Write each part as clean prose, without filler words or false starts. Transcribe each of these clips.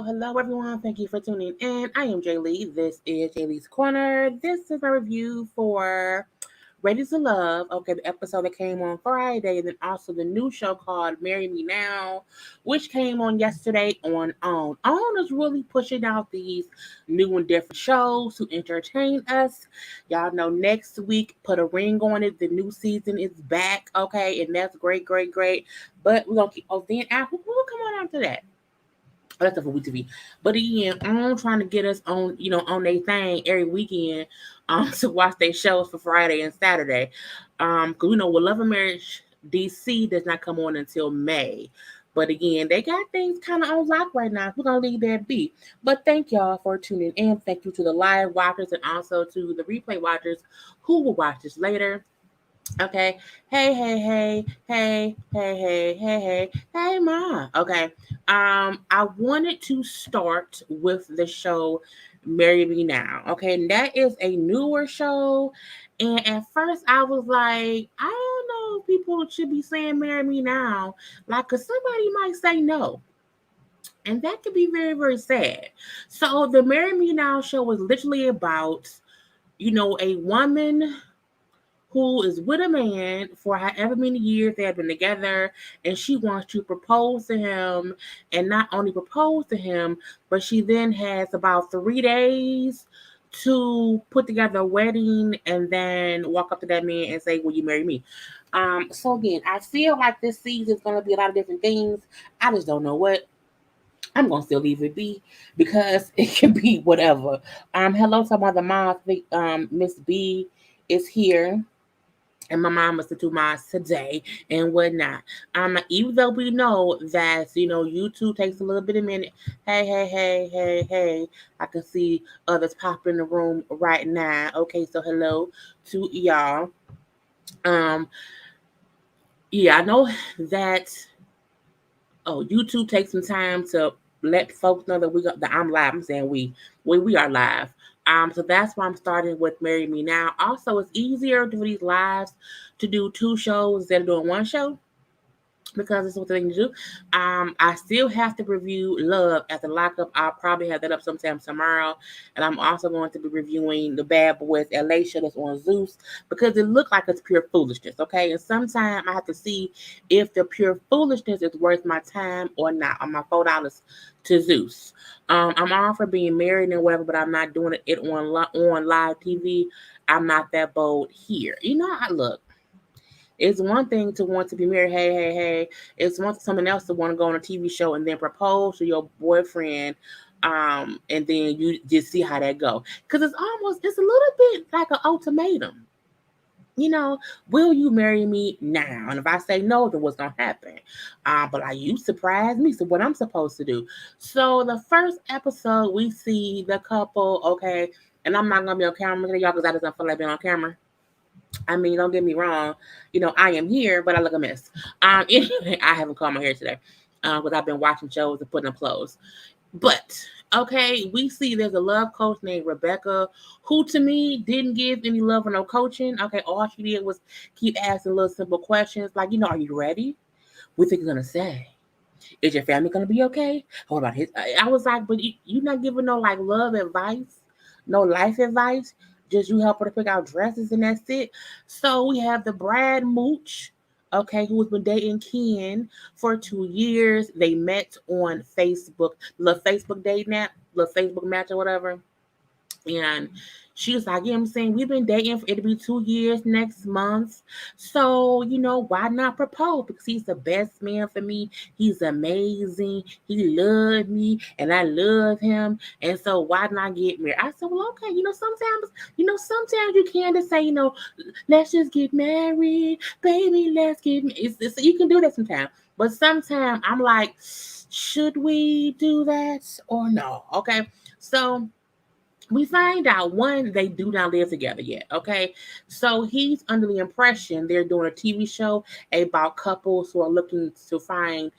Hello, everyone. Thank you for tuning in. I am Jaylee. This is JayLeesCorner. This is my review for Ready to Love. Okay, the episode that came on Friday, and then also the new show called Marry Me Now, which came on yesterday on OWN. OWN is really pushing out these new and different shows to entertain us. Y'all know next week, put a ring on it. The new season is back. Okay, and that's great. But we're gonna keep. Oh, then Apple. We'll come on after that. That's for WeTV. But again, I'm trying to get us on, on their thing every weekend, to watch their shows for Friday and Saturday. Because with Love and Marriage DC does not come on until May. But again, they got things kind of on lock right now. We're gonna leave that be. But thank y'all for tuning in. Thank you to the live watchers and also to the replay watchers who will watch this later. Okay. Hey, ma. Okay. I wanted to start with the show Marry Me Now. Okay, and that is a newer show. And at first I was like, I don't know if people should be saying Marry Me Now. Like, cause somebody might say no. And that could be very, very sad. So the Marry Me Now show is literally about, a woman who is with a man for however many years they have been together, and she wants to propose to him, and not only propose to him, but she then has about 3 days to put together a wedding and then walk up to that man and say, will you marry me? So again, I feel like this season is going to be a lot of different things. I just don't know what. I'm gonna still leave it be because it can be whatever. Hello to my other mom. Miss B is here, and my mom was the two moms today and whatnot. Even though we know that, YouTube takes a little bit of minute. Hey. I can see others pop in the room right now. Okay, so hello to y'all. Yeah, I know that YouTube takes some time to let folks know that I'm live. I'm saying we are live. So that's why I'm starting with Marry Me Now. Also, it's easier to do these lives to do 2 shows instead of doing 1 show, because it's what the thing to do. I still have to review Love at the Lockup. I'll probably have that up sometime tomorrow. And I'm also going to be reviewing the Bad Boys LA show that's on Zeus, because it looked like it's pure foolishness, okay? And sometimes I have to see if the pure foolishness is worth my time or not on my $4 to Zeus. I'm all for being married and whatever, but I'm not doing it on live TV. I'm not that bold here. Look. It's one thing to want to be married, hey, hey, hey. It's one someone else to want to go on a TV show and then propose to your boyfriend, and then you just see how that go. Because it's a little bit like an ultimatum. You know, will you marry me now? And if I say no, then what's gonna happen? But like you surprised me. So what I'm supposed to do? So the first episode, we see the couple. Okay, and I'm not gonna be on camera today, y'all, because I just don't feel like being on camera. I mean, don't get me wrong. You know, I am here, but I look a mess. Anyway, I haven't combed my hair today because I've been watching shows and putting up clothes. But okay, we see there's a love coach named Rebecca who to me didn't give any love or no coaching. Okay, all she did was keep asking little simple questions like, are you ready? What think you're gonna say? Is your family gonna be okay? What about his? I was like, but you not giving no like love advice, no life advice. Just you help her to pick out dresses and that's it. So we have the Brad Mooch, okay, who has been dating Ken for 2 years. They met on Facebook, the Facebook dating app, the Facebook match or whatever. And she was like, I'm saying we've been dating for it'll be 2 years next month. So, why not propose? Because he's the best man for me. He's amazing. He loved me and I love him. And so why not get married? I said, well, okay, sometimes you can just say, let's just get married, baby, let's get married. You can do that sometimes. But sometimes I'm like, should we do that or no? Okay. So we find out one, they do not live together yet. Okay, so he's under the impression they're doing a TV show about couples who are looking to find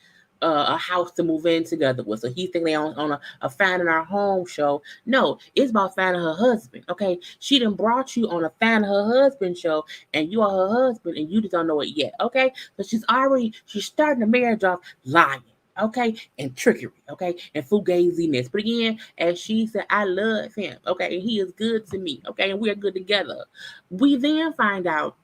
a house to move in together with. So he think they on a finding our home show. No, it's about finding her husband. Okay, she done brought you on a finding her husband show, and you are her husband, and you just don't know it yet. Okay, so she's starting the marriage off lying. Okay, and trickery, okay, and fugaziness. But again, as she said, I love him, okay, and he is good to me, okay, and we are good together. We then find out,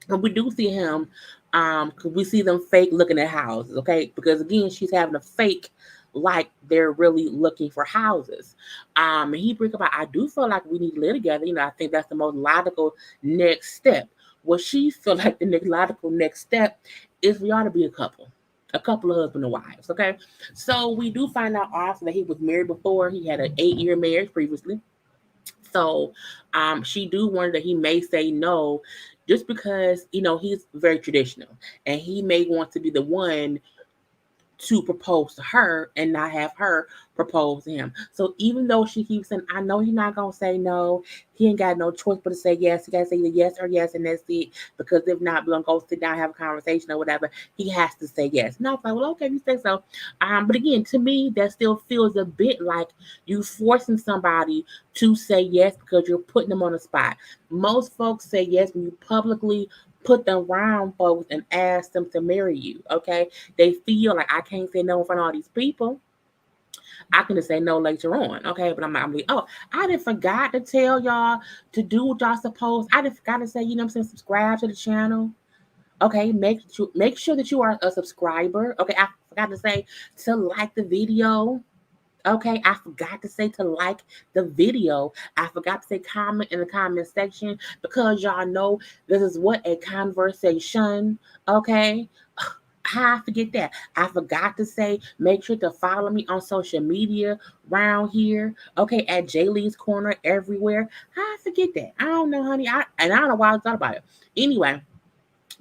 and we do see him, cause we see them fake looking at houses, okay, because again, she's having a fake like they're really looking for houses. And he brings up, I do feel like we need to live together. I think that's the most logical next step. What she feel like the next logical next step is we ought to be a couple of husband and wives. Okay, so we do find out also that he was married before. He had an 8-year marriage previously. So she do wonder that he may say no, just because he's very traditional, and he may want to be the one to propose to her and not have her propose to him. So even though she keeps saying, I know he's not gonna say no, he ain't got no choice but to say yes. He gotta say either yes or yes, and that's it. Because if not, we're gonna go sit down, have a conversation or whatever. He has to say yes. And I was like, well, okay, you say so. But again, to me, that still feels a bit like you forcing somebody to say yes because you're putting them on the spot. Most folks say yes when you publicly put them around folks and ask them to marry you. Okay, they feel like I can't say no in front of all these people. I can just say no later on. Okay, but I'm like, oh, I didn't forgot to tell y'all to do what y'all supposed. I didn't forgot to say, what I'm saying, subscribe to the channel. Okay, make sure that you are a subscriber. Okay, I forgot to say to like the video. Okay, I forgot to say to like the video. I forgot to say comment in the comment section because y'all know this is what a conversation. Okay, how I forget that? I forgot to say make sure to follow me on social media around here. Okay, at JayLeesCorner everywhere. How I forget that? I don't know, honey. I don't know why I thought about it. Anyway,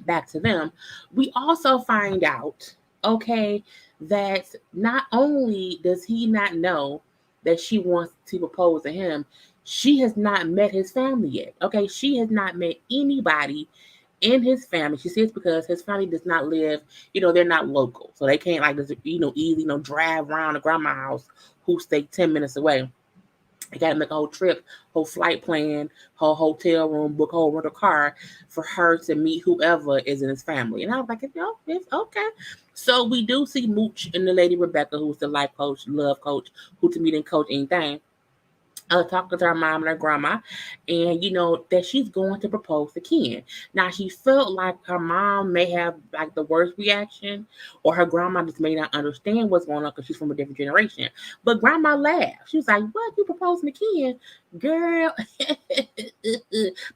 back to them. We also find out, okay, that not only does he not know that she wants to propose to him, she has not met his family yet. Okay, she has not met anybody in his family. She says because his family does not live, they're not local. So they can't like just, easy, drive around the grandma house who stay 10 minutes away. I got to make a whole trip, whole flight plan, whole hotel room, book, whole rental car for her to meet whoever is in his family. And I was like, it's okay. So we do see Mooch and the lady Rebecca, who's the life coach, love coach, who to me didn't coach anything. talking to her mom and her grandma, and that she's going to propose to Ken. Now she felt like her mom may have like the worst reaction, or her grandma just may not understand what's going on because she's from a different generation. But grandma laughed. She was like, "What, you proposing to Ken, girl?"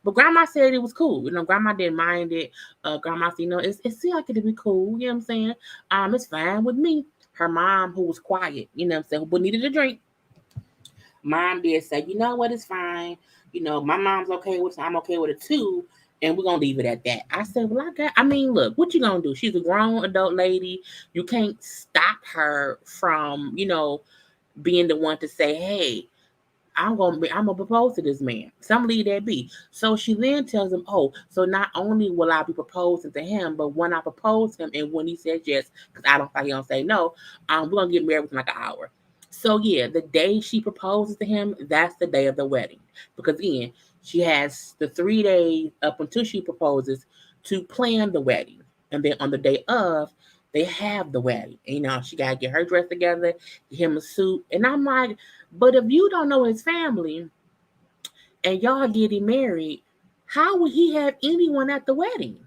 But grandma said it was cool. Grandma didn't mind it. Grandma said, it seemed like it'd be cool. You know what I'm saying? It's fine with me. Her mom, who was quiet, who needed a drink, mom did say, you know what, it's fine. My mom's okay with it. I'm okay with it too. And we're gonna leave it at that. I said, well, look, what you gonna do? She's a grown adult lady. You can't stop her from, being the one to say, hey, I'm gonna propose to this man. Some leave that be. So she then tells him, oh, so not only will I be proposing to him, but when I propose him and when he says yes, because I don't think he'll say no, we're gonna get married within like an hour. So yeah, the day she proposes to him, that's the day of the wedding. Because again, she has the 3 days up until she proposes to plan the wedding. And then on the day of, they have the wedding. She gotta get her dress together, get him a suit. And I'm like, but if you don't know his family and y'all getting married, how would he have anyone at the wedding?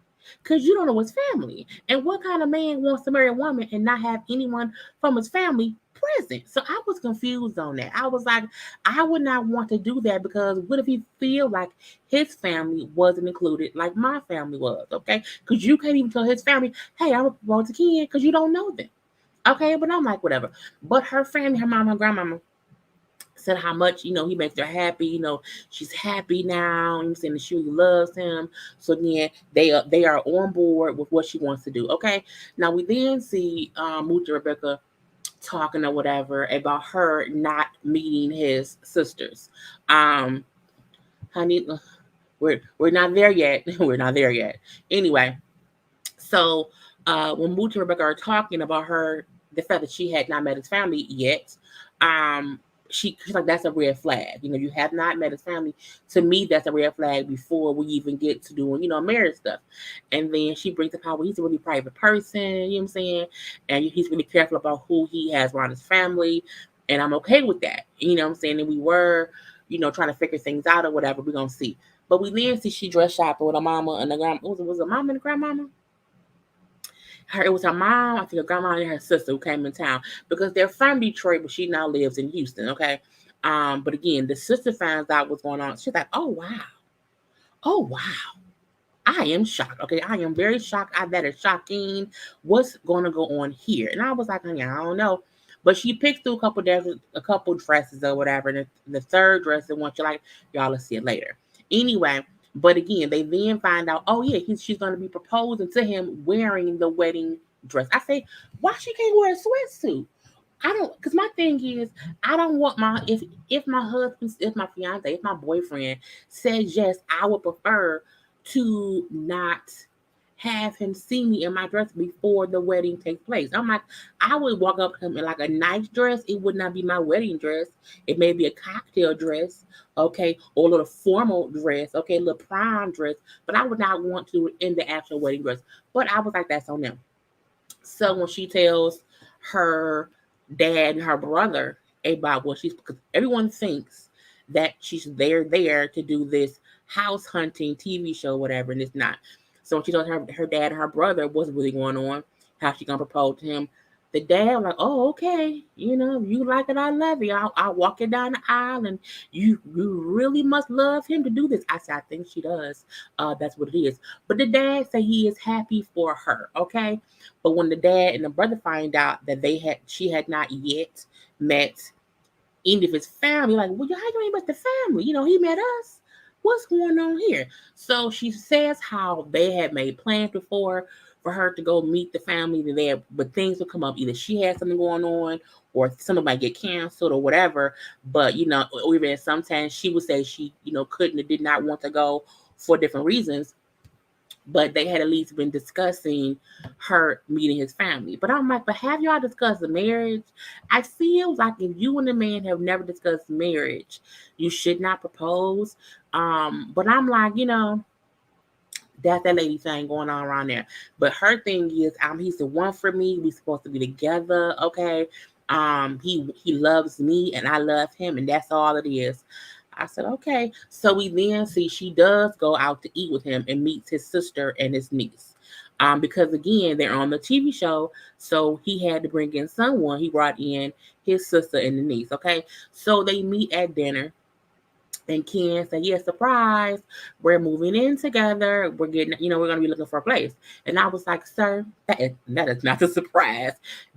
Because you don't know his family. And what kind of man wants to marry a woman and not have anyone from his family present? So I was confused on that. I was like, I would not want to do that, because what if he feel like his family wasn't included like my family was, okay? Because you can't even tell his family, hey, I'm a propose to Ken, because you don't know them. Okay, but I'm like, whatever. But her family, her mom, her grandmama, said how much he makes her happy. She's happy now. I'm saying that she really loves him. So then they are on board with what she wants to do. Okay. Now we then see Mooch and Rebecca talking or whatever about her not meeting his sisters. Honey, we're not there yet. We're not there yet. Anyway, so when Mooch and Rebecca are talking about the fact that she had not met his family yet, she's like, that's a red flag. You have not met his family. To me, that's a red flag before we even get to doing, marriage stuff. And then she brings up how he's a really private person, you know what I'm saying? And he's really careful about who he has around his family. And I'm okay with that. You know what I'm saying? And we were, trying to figure things out or whatever. We're going to see. But we then see she dress shopping with her mama and the grandma. Was it mama and the grandmama? It was her mom, I think her grandma and her sister who came in town, because they're from Detroit, but she now lives in Houston. Okay. But again, the sister finds out what's going on. She's like, oh wow. Oh wow. I am shocked. Okay. I am very shocked. That is shocking. What's gonna go on here? And I was like, honey, I don't know. But she picked through a couple dresses or whatever. And the third dress, and once you're like, y'all will see it later. Anyway, but again, they then find out, oh yeah, she's going to be proposing to him wearing the wedding dress. I say, why she can't wear a sweatsuit? I don't, because my thing is, I don't want if my husband, if my fiance, if my boyfriend says yes, I would prefer to not have him see me in my dress before the wedding takes place. I'm like, I would walk up to him in like a nice dress. It would not be my wedding dress. It may be a cocktail dress, okay, or a little formal dress, okay, a little prom dress, but I would not want to in the actual wedding dress. But I was like, that's on them. So when she tells her dad and her brother about what because everyone thinks that she's there to do this house hunting TV show, whatever, and it's not. So when she told her dad and her brother what's really going on, how she gonna propose to him, the dad was like, oh, okay, you like it, I love it. I'll walk it down the aisle, and you really must love him to do this. I said, I think she does. That's what it is. But the dad said he is happy for her, okay? But when the dad and the brother find out that she had not yet met any of his family, like, well, how you ain't met the family? He met us. What's going on here? So she says how they had made plans before for her to go meet the family there, but things would come up. Either she had something going on, or something might get canceled or whatever. But or even sometimes she would say she couldn't or did not want to go for different reasons. But they had at least been discussing her meeting his family. But I'm like, but have y'all discussed the marriage? I feel like if you and the man have never discussed marriage, you should not propose. But I'm like, that's that lady thing going on around there. But her thing is, he's the one for me. We supposed to be together, okay? He loves me and I love him, and that's all it is. I said, okay. So we then see she does go out to eat with him and meets his sister and his niece. Because again, they're on the TV show, so he had to bring in someone. He brought in his sister and the niece. Okay, so they meet at dinner. And Ken said, yeah, surprise, we're moving in together. We're getting, we're going to be looking for a place. And I was like, sir, that is not a surprise.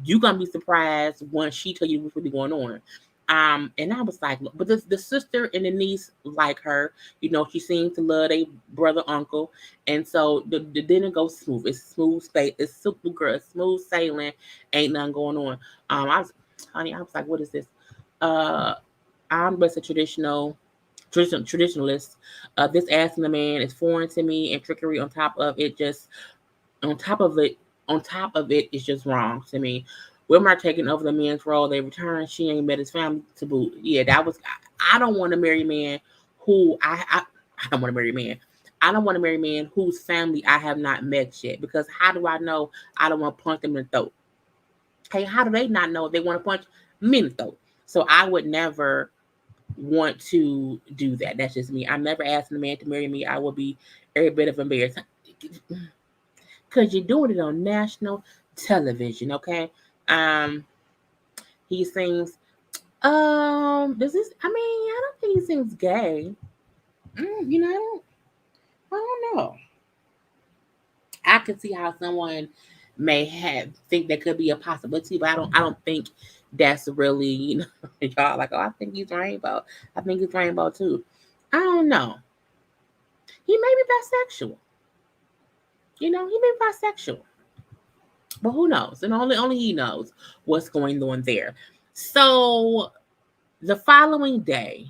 You're going to be surprised once she tell you what's really going on. And I was like, but the sister and the niece like her. She seems to love their brother, uncle. And so the dinner goes smooth. It's smooth space. It's super girl. It's smooth sailing. Ain't nothing going on. I was like, what is this? Uh, I'm just a traditionalist. This asking the man is foreign to me, and trickery on top of it on top of it is just wrong to me. Wilmar taking over the man's role. They return. She ain't met his family to boot. Yeah, that was. I don't want to marry a man who I don't want to marry a man. I don't want to marry a man whose family I have not met yet. Because how do I know I don't want to punch them in the throat? Hey, how do they not know if they want to punch me in the throat? So I would never want to do that. That's just me. I'm never asking a man to marry me. I will be every bit of embarrassed because you're doing it on national television. Okay. Um, he sings. Does this? I mean, I don't think he sings gay. I don't know. I can see how someone may have think that could be a possibility, but I don't think that's really y'all like, oh, I think he's rainbow. I think he's rainbow too. I don't know. He may be bisexual. He may be bisexual. But who knows? And only he knows what's going on there. So the following day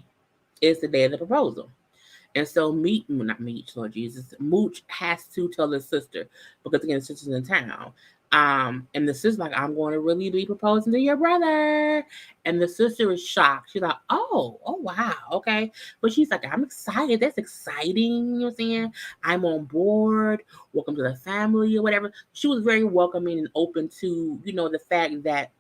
is the day of the proposal. And so Lord Jesus, Mooch has to tell his sister because again, his sister's in town. And the sister's like, I'm going to really be proposing to your brother. And the sister is shocked. She's like, oh wow, okay. But she's like, I'm excited. That's exciting. You know what I'm saying? I'm on board. Welcome to the family or whatever. She was very welcoming and open to, the fact that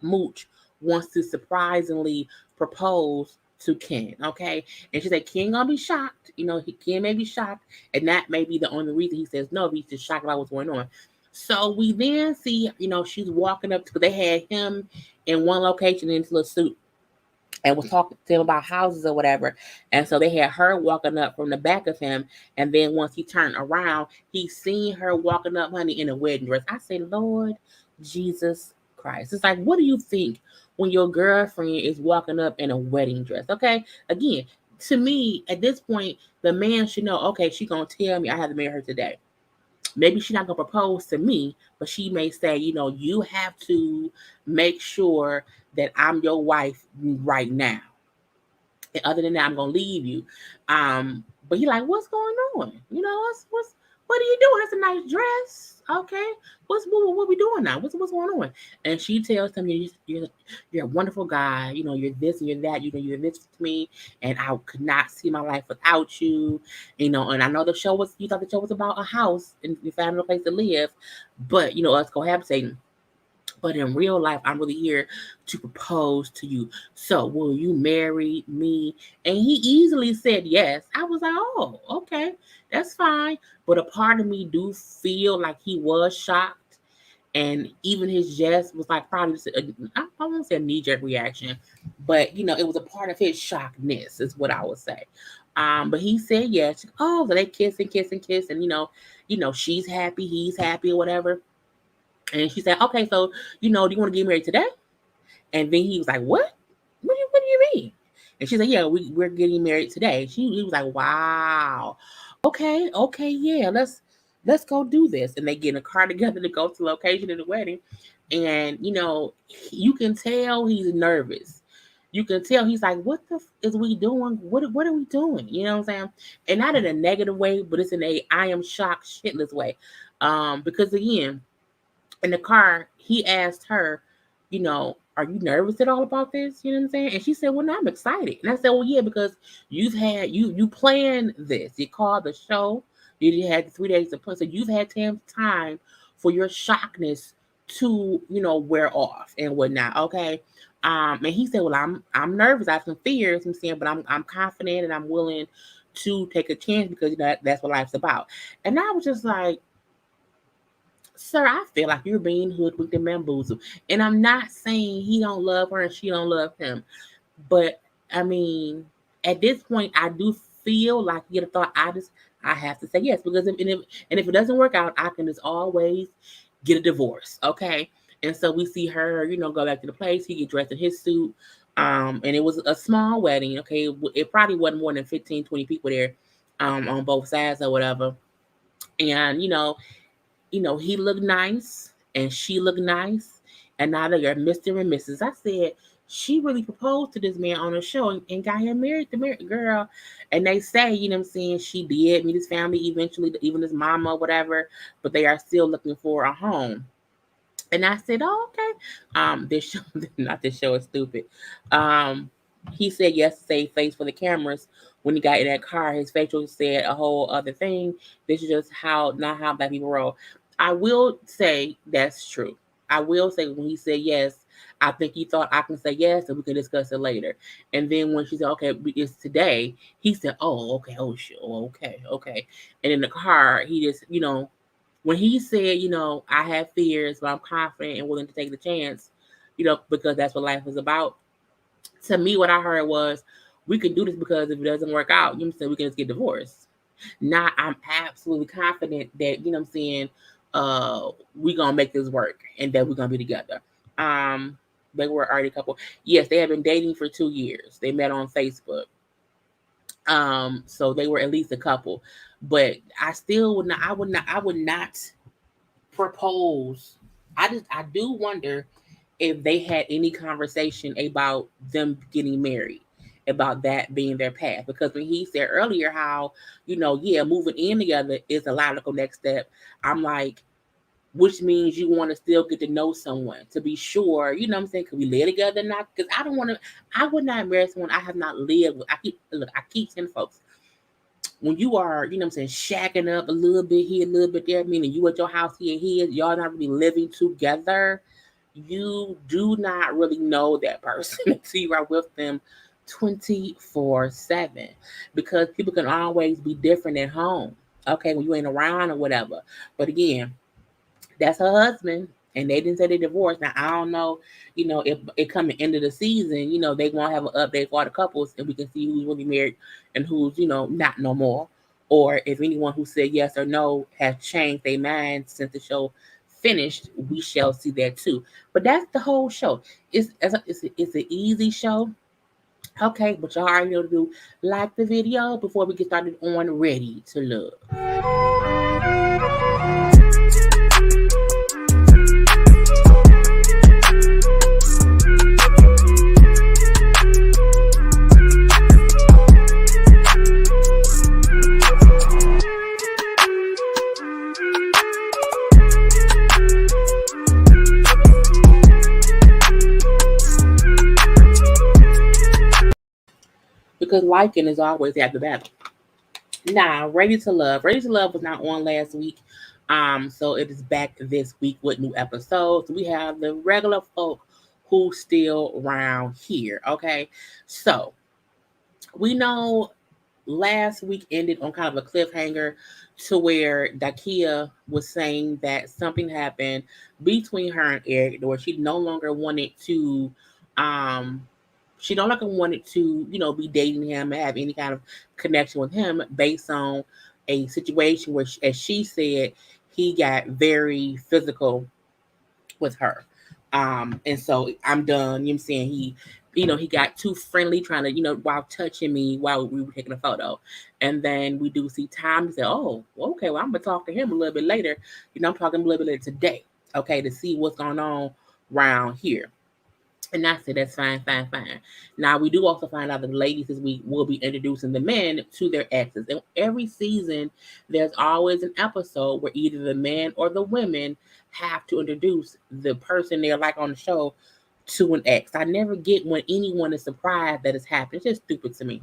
Mooch wants to surprisingly propose to Ken, okay? And she said, Ken gonna be shocked. Ken may be shocked, and that may be the only reason he says no, he's just shocked about what's going on. So we then see, she's walking up to, they had him in one location in a suit and was talking to him about houses or whatever. And so they had her walking up from the back of him. And then once he turned around, he seen her walking up, honey, in a wedding dress. I say, Lord Jesus Christ. It's like, what do you think when your girlfriend is walking up in a wedding dress? Okay. Again, to me, at this point, the man should know, okay, she's going to tell me I have to marry her today. Maybe she's not going to propose to me, but she may say, you have to make sure that I'm your wife right now. And other than that, I'm going to leave you. But he like, what's going on? What are you doing? That's a nice dress. Okay. What we doing now? What's going on? And she tells him, you're a wonderful guy. You're this and you're that. You're this to me. And I could not see my life without you. And I know you thought the show was about a house and you found a place to live. But, us cohabitating. But in real life, I'm really here to propose to you. So will you marry me? And he easily said yes. I was like, oh, okay, that's fine. But a part of me do feel like he was shocked. And even his yes was like probably just I won't say a knee-jerk reaction, but it was a part of his shockness, is what I would say. But he said yes. Oh, so they kiss and kiss and kiss, and she's happy, he's happy, or whatever. And she said, okay, so, do you want to get married today? And then he was like, what? What do you mean? And she said, yeah, we're getting married today. He was like, wow. Okay, yeah, let's go do this. And they get in a car together to go to the location of the wedding. And, you can tell he's nervous. You can tell he's like, what the is we doing? What are we doing? You know what I'm saying? And not in a negative way, but it's in a I am shocked shitless way. Because again, in the car, he asked her, are you nervous at all about this? You know what I'm saying? And she said, well, no, I'm excited. And I said, well, yeah, because you planned this. You called the show. You had 3 days to plan. So you've had time for your shockness to, wear off and whatnot. Okay. And he said, well, I'm nervous. I have some fears. I'm saying, but I'm confident and I'm willing to take a chance because that's what life's about. And I was just like, sir, I feel like you're being hoodwinked and bamboozled. And I'm not saying he don't love her and she don't love him. But I mean, at this point, I do feel like you get a thought. I have to say yes because if it doesn't work out, I can just always get a divorce. Okay. And so we see her, go back to the place. He get dressed in his suit. And it was a small wedding. Okay. It probably wasn't more than 15, 20 people there, on both sides or whatever. And, he looked nice and she looked nice. And now they are Mr. and Mrs. I said, she really proposed to this man on a show and got him married, the married girl. And they say, what I'm saying, she did meet his family eventually, even his mama, whatever, but they are still looking for a home. And I said, oh, okay. This show, not this show is stupid. He said yes to save face for the cameras. When he got in that car, his facial said a whole other thing. This is just not how black people roll. I will say that's true. I will say when he said yes, I think he thought I can say yes and we can discuss it later. And then when she said, okay, it's today, he said, oh, okay, oh, shit, oh, okay, okay. And in the car, he just, when he said, I have fears, but I'm confident and willing to take the chance, because that's what life is about. To me, what I heard was, we can do this because if it doesn't work out, you know what I'm saying, we can just get divorced. Now, I'm absolutely confident that, I'm saying, we're going to make this work and that we're going to be together. They were already a couple. Yes, they have been dating for 2 years. They met on Facebook. So they were at least a couple. But I would not propose. I do wonder if they had any conversation about them getting married, about that being their path. Because when he said earlier how, moving in together is a logical next step, I'm like, which means you want to still get to know someone to be sure, what I'm saying, can we live together now? Because I would not marry someone I have not lived with. I keep saying folks, when you are, what I'm saying, shacking up a little bit here, a little bit there, meaning you at your house, he and his, y'all not really living together, you do not really know that person until you are with them 24/7, because people can always be different at home. Okay, when you ain't around or whatever. But again, that's her husband, and they didn't say they divorced. Now I don't know, if it coming into the season, they gonna have an update for all the couples, and we can see who's really married and who's not no more, or if anyone who said yes or no has changed their mind since the show finished. We shall see that too. But that's the whole show. It's an easy show. Okay, but y'all already know to do. Like the video before we get started on Ready to Love. Because liking is always at the battle. Now, Ready to Love. Ready to Love was not on last week. So it is back this week with new episodes. We have the regular folk who still around here. Okay. So we know last week ended on kind of a cliffhanger to where Dakia was saying that something happened between her and Eric, where um she no longer wanted to, be dating him and have any kind of connection with him based on a situation where, as she said, he got very physical with her. And so I'm done. You know what I'm saying? He got too friendly trying to, while touching me while we were taking a photo. And then we do see Tom say, oh, okay, well, I'm gonna talk to him a little bit later. I'm talking a little bit later today, okay, to see what's going on around here. And I said, that's fine, fine, fine. Now, we do also find out that the ladies this week will be introducing the men to their exes. And every season, there's always an episode where either the men or the women have to introduce the person they're like on the show to an ex. I never get when anyone is surprised that it's happened. It's just stupid to me.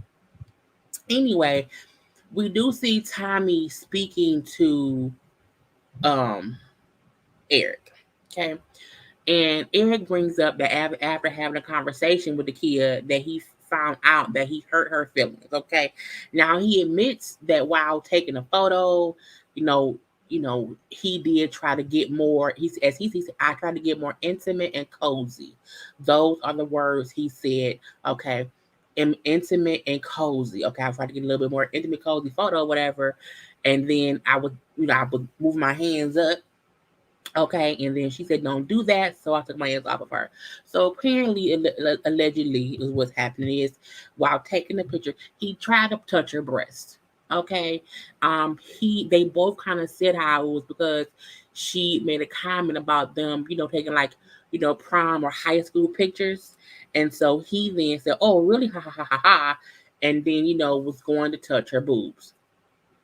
Anyway, we do see Tommy speaking to Eric. Okay. And Eric brings up that after having a conversation with the kid, that he found out that he hurt her feelings. Okay, now he admits that while taking a photo, you know, he did try to get more. He said, I tried to get more intimate and cozy. Those are the words he said. Okay, intimate and cozy. Okay, I tried to get a little bit more intimate, cozy photo, whatever. And then I would move my hands up. Okay, and then she said, "Don't do that." So I took my hands off of her. So apparently, allegedly, is what's happening is while taking the picture, he tried to touch her breast. Okay, they both kind of said how it was because she made a comment about them, taking like prom or high school pictures, and so he then said, "Oh, really? Ha ha ha ha ha," and then was going to touch her boobs.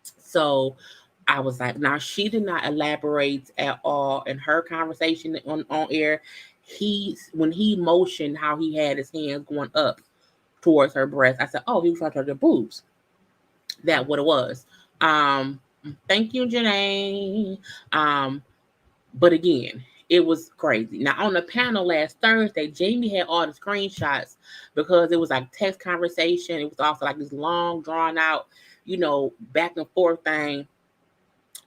So I was like, now she did not elaborate at all in her conversation on air. When he motioned how he had his hands going up towards her breast, I said, oh, he was trying to touch her boobs. That what it was. Um, Thank you, Janae. Um, but again, it was crazy. Now on the panel last Thursday, Jamie had all the screenshots because it was like text conversation. It was also like this long, drawn out, back and forth thing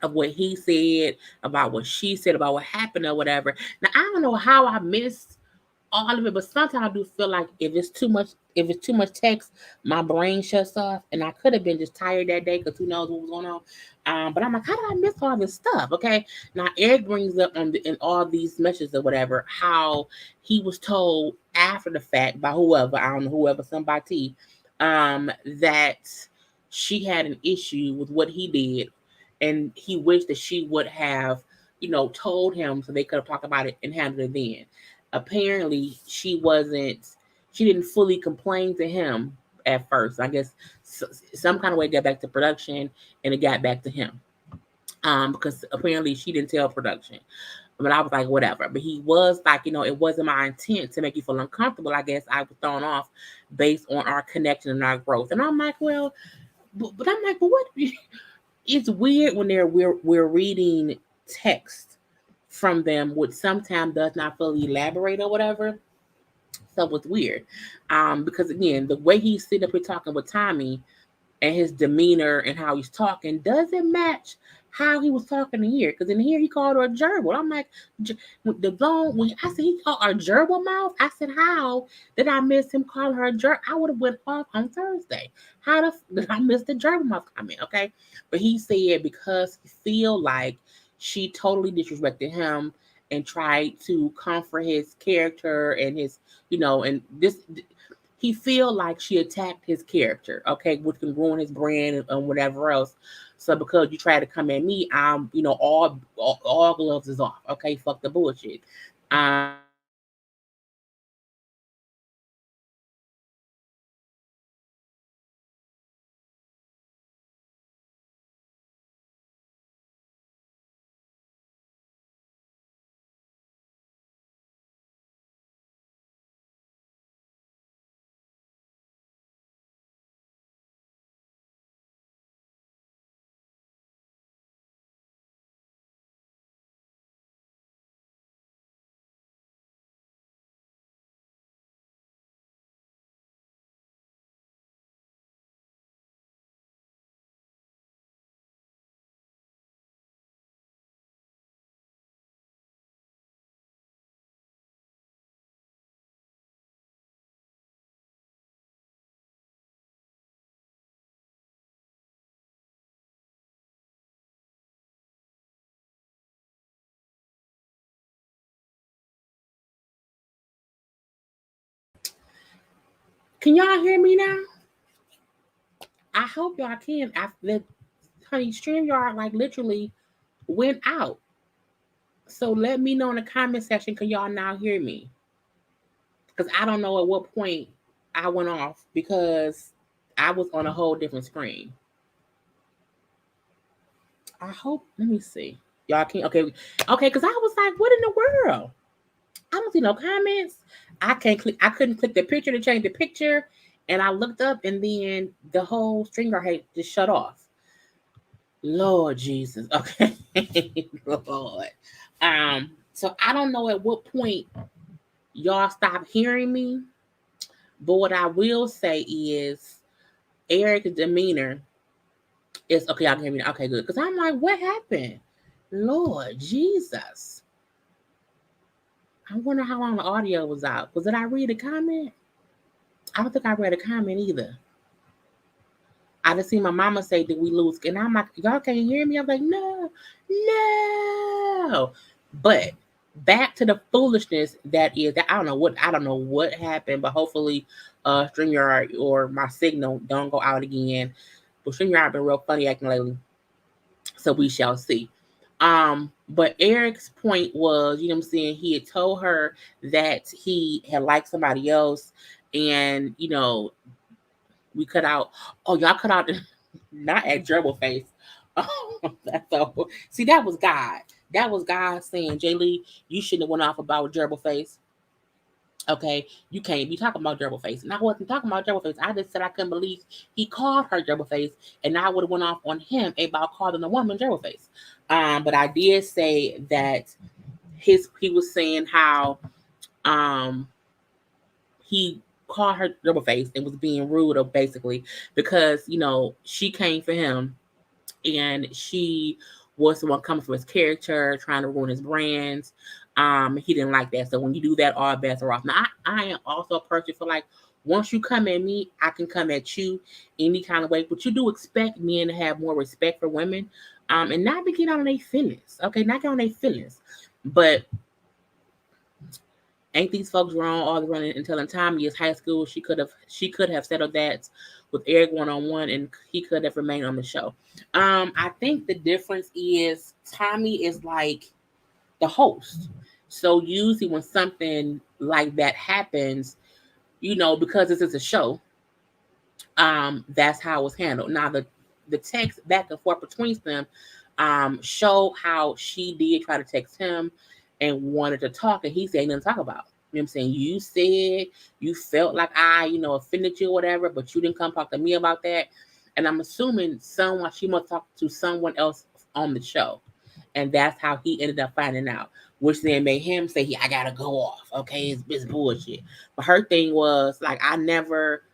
of what he said, about what she said, about what happened or whatever. Now I don't know how I missed all of it, but sometimes I do feel like if it's too much text, my brain shuts off, and I could have been just tired that day because who knows what was going on. But I'm like, how did I miss all this stuff? Okay, now Eric brings up in all these messages or whatever how he was told after the fact by whoever, I don't know, whoever, somebody, that she had an issue with what he did, and he wished that she would have told him so they could have talked about it and handled it then. Apparently she didn't fully complain to him at first. I guess some kind of way it got back to production, and it got back to him, because apparently she didn't tell production. But I was like, whatever. But he was like, it wasn't my intent to make you feel uncomfortable. I guess I was thrown off based on our connection and our growth. And I'm like, well, but I'm like, but what? It's weird when we're reading text from them, which sometimes does not fully elaborate or whatever. So it's weird. Because again, the way he's sitting up here talking with Tommy, and his demeanor and how he's talking doesn't match how he was talking in here. Because in here he called her a gerbil. I'm like, when I said he called her a gerbil mouth, I said, how did I miss him calling her a gerbil? I would have went off on Thursday. Did I miss the gerbil mouth comment? Okay, but he said because he feel like she totally disrespected him and tried to comfort his character and his, and this he feel like she attacked his character, okay, which can ruin his brand and whatever else. So because you try to come at me, I'm, all gloves is off. Okay, fuck the bullshit. Can y'all hear me now? I hope y'all can. Honey, StreamYard like literally went out. So let me know in the comment section. Can y'all now hear me? Because I don't know at what point I went off because I was on a whole different screen. I hope. Let me see. Y'all can okay. Because I was like, what in the world? I don't see no comments. I can't click. I couldn't click the picture to change the picture, and I looked up, and then the whole stringer had just shut off. Lord Jesus. Okay, Lord. So I don't know at what point y'all stop hearing me. But what I will say is Eric's demeanor is okay. Y'all can hear me. Okay, good. Because I'm like, what happened? Lord Jesus. I wonder how long the audio was out. Was did I read a comment? I don't think I read a comment either. I just seen my mama say, "Did we lose?" And I'm like, "Y'all can't hear me." I'm like, "No, no." But back to the foolishness that is. That I don't know what happened, but hopefully, StreamYard or my signal don't go out again. But StreamYard been real funny acting lately, so we shall see. But Eric's point was, you know what I'm saying, he had told her that he had liked somebody else, and we cut out. Oh, y'all cut out not at Gerbil Face. Oh, so see, that was God. That was God saying, Jaylee, you shouldn't have went off about Gerbil Face. Okay, you can't be talking about Gerbil Face. And I wasn't talking about Gerbil Face. I just said I couldn't believe he called her Gerbil Face, and I would have went off on him about calling a woman Gerbil Face. But I did say that he was saying how he called her Gerbil Face and was being rude, or basically because she came for him, and she was the one coming for his character, trying to ruin his brands. He didn't like that. So when you do that, all bets are off. Now, I am also a person for like, once you come at me, I can come at you any kind of way. But you do expect men to have more respect for women, and not be getting on their feelings. Okay, not get on their feelings. But ain't these folks wrong all the running until in time years high school? She could have settled that with Eric one-on-one, and he could have remained on the show. I think the difference is Tommy is like the host. So usually when something like that happens, because this is a show, that's how it was handled. Now the text back and forth between them show how she did try to text him and wanted to talk, and he said nothing to talk about. You know what I'm saying? You said you felt like I, offended you or whatever, but you didn't come talk to me about that. And I'm assuming she must talk to someone else on the show. And that's how he ended up finding out, which then made him say, I gotta go off. Okay, it's bullshit. But her thing was like, I never,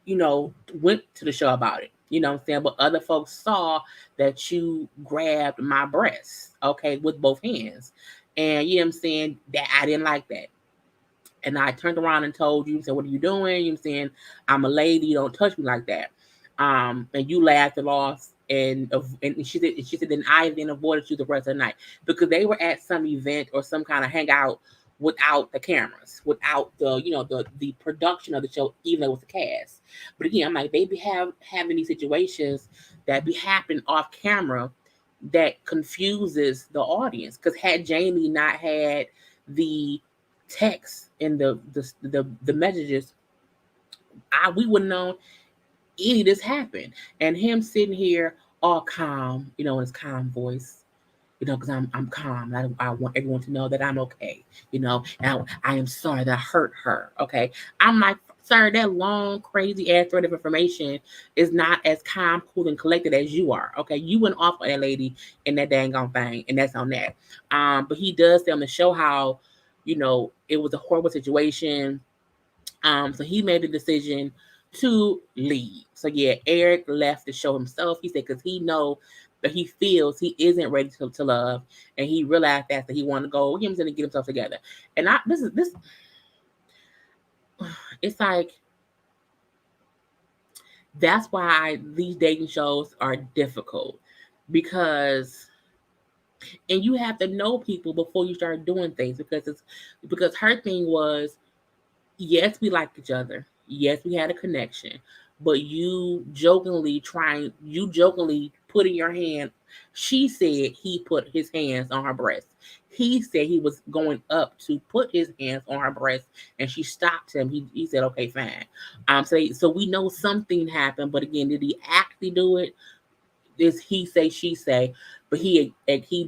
went to the show about it. You know what I'm saying? But other folks saw that you grabbed my breasts, okay, with both hands. And you know what I'm saying? That I didn't like that. And I turned around and told you, said, what are you doing? You know what I'm saying? I'm a lady, you don't touch me like that. And you laughed it off. And she said, then I then avoided you the rest of the night. Because they were at some event or some kind of hangout without the cameras, without the production of the show, even though it was a cast. But again, I'm like, they be having these situations that be happening off camera that confuses the audience. Because had Jamie not had the text and the messages, we wouldn't know any of this happened. And him sitting here all calm, in his calm voice, because I'm calm. I want everyone to know that I'm okay, and I am sorry that I hurt her. Okay. I'm like, sir, that long, crazy ass thread of information is not as calm, cool, and collected as you are. Okay. You went off on that lady in that dang on thing, and that's on that. But he does say on the show how, it was a horrible situation. So he made the decision to leave. So yeah, Eric left the show himself. He said because he know that he feels he isn't ready to love, and he realized that he wanted to go him to get himself together. And this it's like, that's why these dating shows are difficult, because and you have to know people before you start doing things, because her thing was, yes, we liked each other. Yes, we had a connection. But you jokingly putting your hand. She said he put his hands on her breast. He said he was going up to put his hands on her breast, and she stopped him. He said, "Okay, fine." So we know something happened, but again, did he actually do it? Is he say, she say? But he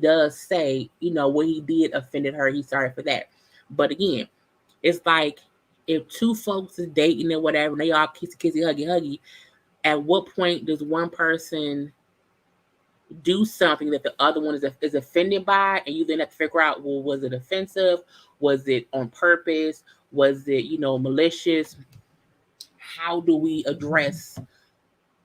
does say, what he did offended her. He's sorry for that. But again, it's like, if two folks is dating or whatever, and they all kissy, huggy, at what point does one person do something that the other one is offended by, and you then have to figure out, well, was it offensive? Was it on purpose? Was it, malicious? How do we address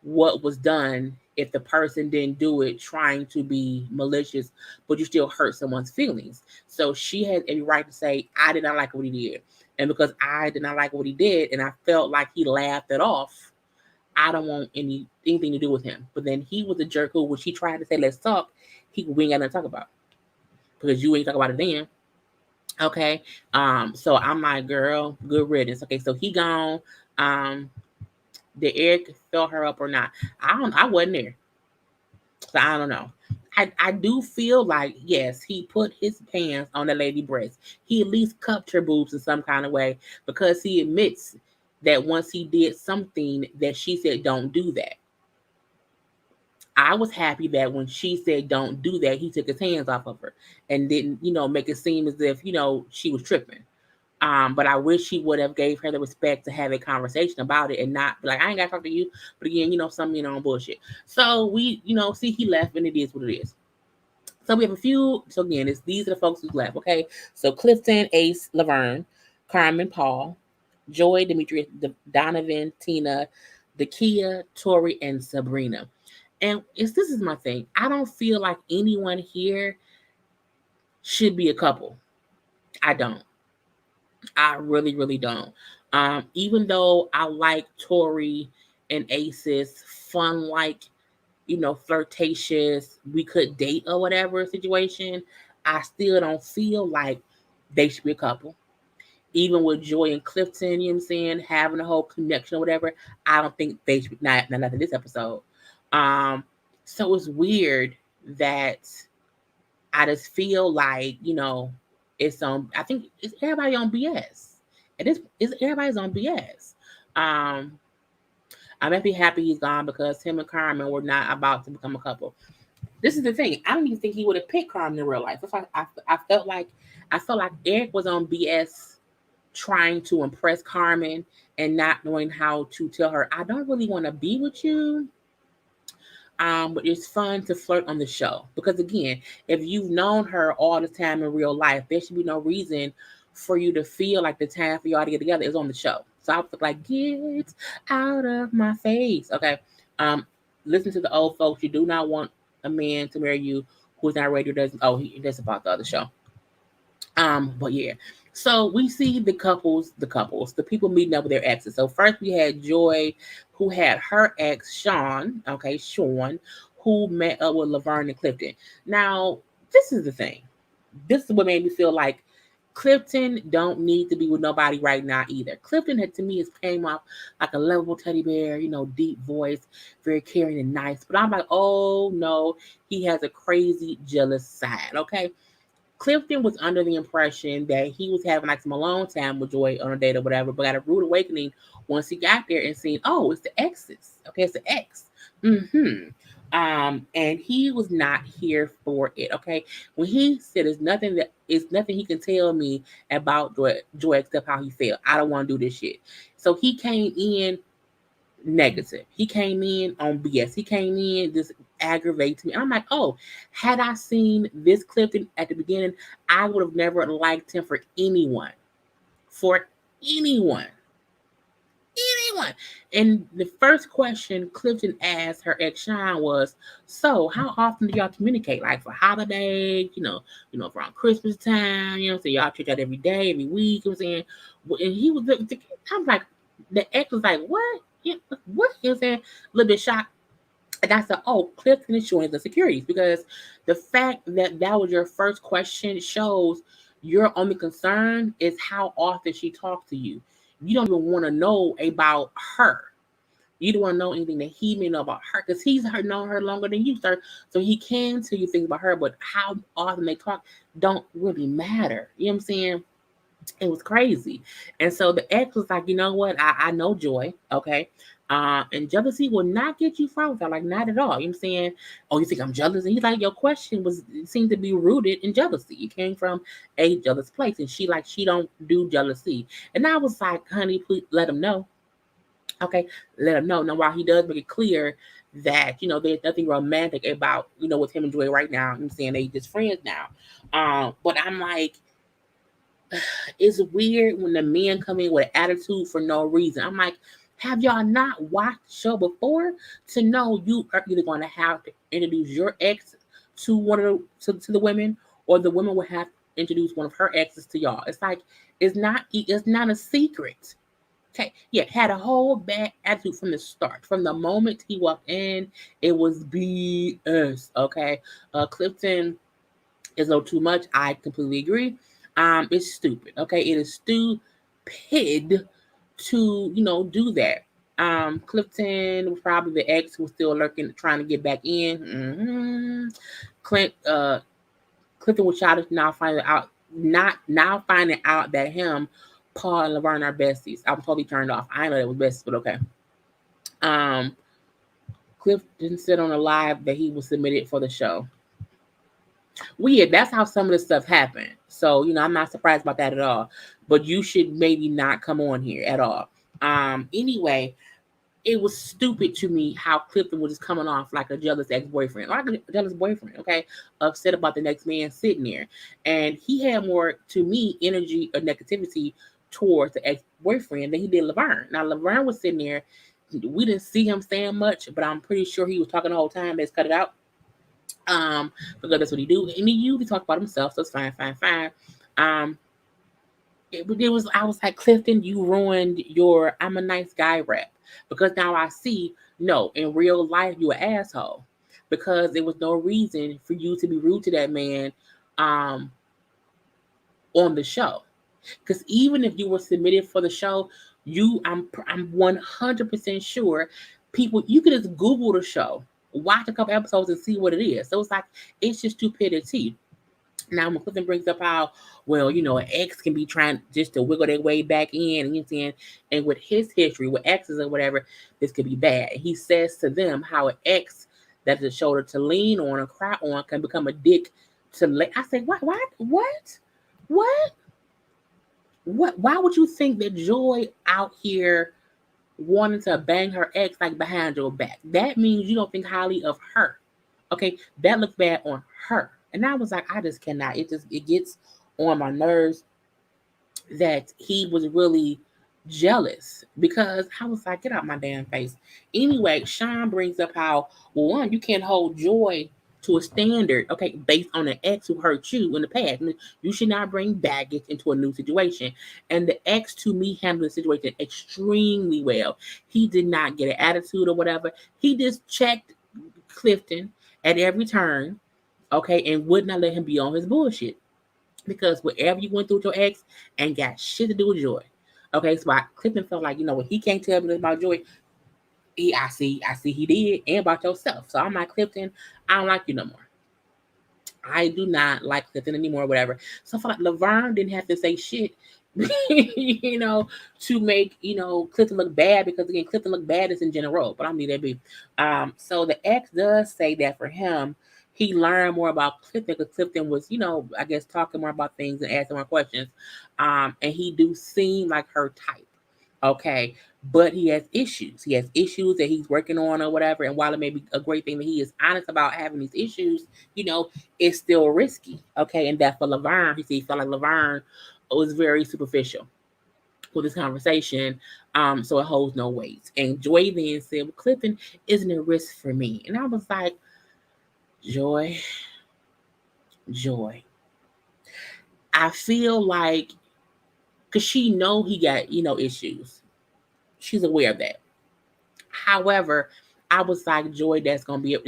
what was done if the person didn't do it trying to be malicious, but you still hurt someone's feelings? So she had every right to say, I did not like what he did. And because I did not like what he did and I felt like he laughed it off, I don't want anything to do with him. But then he was a jerk who, when she tried to say, let's talk, we ain't got nothing to talk about. Because you ain't talk about it then. Okay. So I'm like, girl, good riddance. Okay, so he gone. Did Eric fill her up or not? I wasn't there. So I don't know. I do feel like, yes, he put his hands on the lady breast. He at least cupped her boobs in some kind of way, because he admits that once he did something that she said, don't do that. I was happy that when she said don't do that, he took his hands off of her and didn't, make it seem as if, she was tripping. But I wish he would have gave her the respect to have a conversation about it and not be like, I ain't got to talk to you. But again, some on bullshit. So we, see, he left, and it is what it is. So we have a few. So again, these are the folks who's left. Okay. So Clifton, Ace, Laverne, Carmen, Paul, Joy, Demetrius, Donovan, Tina, Dakia, Tori, and Sabrina. And this is my thing. I don't feel like anyone here should be a couple. I don't. I really, really don't. Even though I like Tori and Ace's fun, like, flirtatious, we could date or whatever situation, I still don't feel like they should be a couple. Even with Joy and Clifton, having a whole connection or whatever, I don't think they should be, not in this episode. So it's weird that I just feel like, it's on, I think it's everybody on BS. Everybody's on BS. I'm actually happy he's gone, because him and Carmen were not about to become a couple. This is the thing. I don't even think he would have picked Carmen in real life. That's why I felt like Eric was on BS, trying to impress Carmen and not knowing how to tell her, I don't really want to be with you. But it's fun to flirt on the show, because again, if you've known her all the time in real life, there should be no reason for you to feel like the time for y'all to get together is on the show. So I was like, get out of my face. Okay. Listen to the old folks. You do not want a man to marry you who's not ready or doesn't. Oh, that's about the other show. But yeah. So we see the people meeting up with their exes. So first we had Joy, who had her ex, Sean, who met up with Laverne and Clifton. Now, this is the thing. This is what made me feel like Clifton don't need to be with nobody right now either. Clifton to me, has came off like a lovable teddy bear, deep voice, very caring and nice. But I'm like, oh no, he has a crazy jealous side, okay? Clifton was under the impression that he was having like some alone time with Joy on a date or whatever, but got a rude awakening once he got there and seen, oh, it's the exes. Okay, it's the ex. And he was not here for it. Okay, when he said it's nothing he can tell me about Joy except how he felt. I don't want to do this shit. So he came in negative. He came in on BS. He came in just aggravating me. And I'm like, oh, had I seen this Clifton at the beginning, I would have never liked him for anyone. For anyone. Anyone. And the first question Clifton asked her ex Sean was, so how often do y'all communicate? Like for holidays, around Christmas time, so y'all chit chat every day, every week, you know what I'm saying? And he was, I'm like, the ex was like, what? What is that? A little bit shocked. And I said, oh, Clifton is showing the securities, because the fact that was your first question shows your only concern is how often she talks to you. You don't even want to know about her. You don't want to know anything that he may know about her, because he's known her longer than you, sir. So he can tell you things about her, but how often they talk don't really matter. You know what I'm saying? It was crazy. And so the ex was like, you know what? I know Joy, okay? And jealousy will not get you far with her, like not at all. You know what I'm saying? Oh, you think I'm jealous? And he's like, your question seemed to be rooted in jealousy. It came from a jealous place. And she don't do jealousy. And I was like, honey, please let him know. Okay, let him know. Now, while he does make it clear that, there's nothing romantic about, with him and Joy right now. I'm saying they just friends now. But I'm like, it's weird when the men come in with attitude for no reason. I'm like, have y'all not watched the show before to know you are either going to have to introduce your ex to one of to the women, or the women will have to introduce one of her exes to y'all? It's like, it's not a secret. Okay, yeah, had a whole bad attitude from the start. From the moment he walked in, it was BS. Okay, Clifton is a little too much. I completely agree. It's stupid. Okay, it is stupid to do that. Clifton was probably the ex who was still lurking, trying to get back in. Clifton was childish, now finding out that him, Paul, and Laverne are besties. I was totally turned off. I know that was besties, but okay. Um, Clifton said on a live that he was submitted for the show. Well, yeah, that's how some of this stuff happened. So, I'm not surprised about that at all. But you should maybe not come on here at all. Anyway, it was stupid to me how Clifton was just coming off like a jealous ex-boyfriend, like a jealous boyfriend, okay? Upset about the next man sitting there. And he had more, to me, energy or negativity towards the ex-boyfriend than he did Laverne. Now, Laverne was sitting there. We didn't see him saying much, but I'm pretty sure he was talking the whole time. Let's cut it out. Because that's what he do. And he usually talk about himself, so it's fine. Um, I was like, Clifton, you ruined your I'm a nice guy rap. Because now I see, no, in real life, you an asshole. Because there was no reason for you to be rude to that man on the show. Because even if you were submitted for the show, I'm 100% sure people, you could just Google the show, watch a couple episodes and see what it is. So it's like, it's just stupidity. Now, when Clifton brings up how, well, an ex can be trying just to wiggle their way back in, and and with his history, with exes or whatever, this could be bad. He says to them how an ex that's a shoulder to lean on and cry on can become a dick to I say, what? Why would you think that Joy out here wanting to bang her ex like behind your back? That means you don't think highly of her. Okay, that looks bad on her. And I was like, I just cannot. It gets on my nerves that he was really jealous, because I was like, get out my damn face. Anyway, Sean brings up how, well, one, you can't hold Joy to a standard, okay, based on an ex who hurt you in the past. You should not bring baggage into a new situation. And the ex, to me, handled the situation extremely well. He did not get an attitude or whatever. He just checked Clifton at every turn, okay, and would not let him be on his bullshit. Because whatever you went through with your ex ain't got shit to do with Joy. Okay, so Clifton felt like, when he can't tell me about Joy, I see he did, and about yourself. So I'm like, Clifton, I don't like you no more. I do not like Clifton anymore, whatever. So I feel like Laverne didn't have to say shit, to make, Clifton look bad, because again, Clifton look bad is in general, but I need that be. So the ex does say that for him, he learned more about Clifton, because Clifton was, I guess talking more about things and asking more questions. And he do seem like her type. Okay. But he has issues. He has issues that he's working on or whatever. And while it may be a great thing that he is honest about having these issues, it's still risky. Okay. And that for Laverne, he felt like Laverne was very superficial with this conversation. So it holds no weight. And Joy then said, well, Clifton isn't a risk for me. And I was like, Joy. I feel like, because she know he got, issues. She's aware of that. However, I was like, Joy, it's gonna be an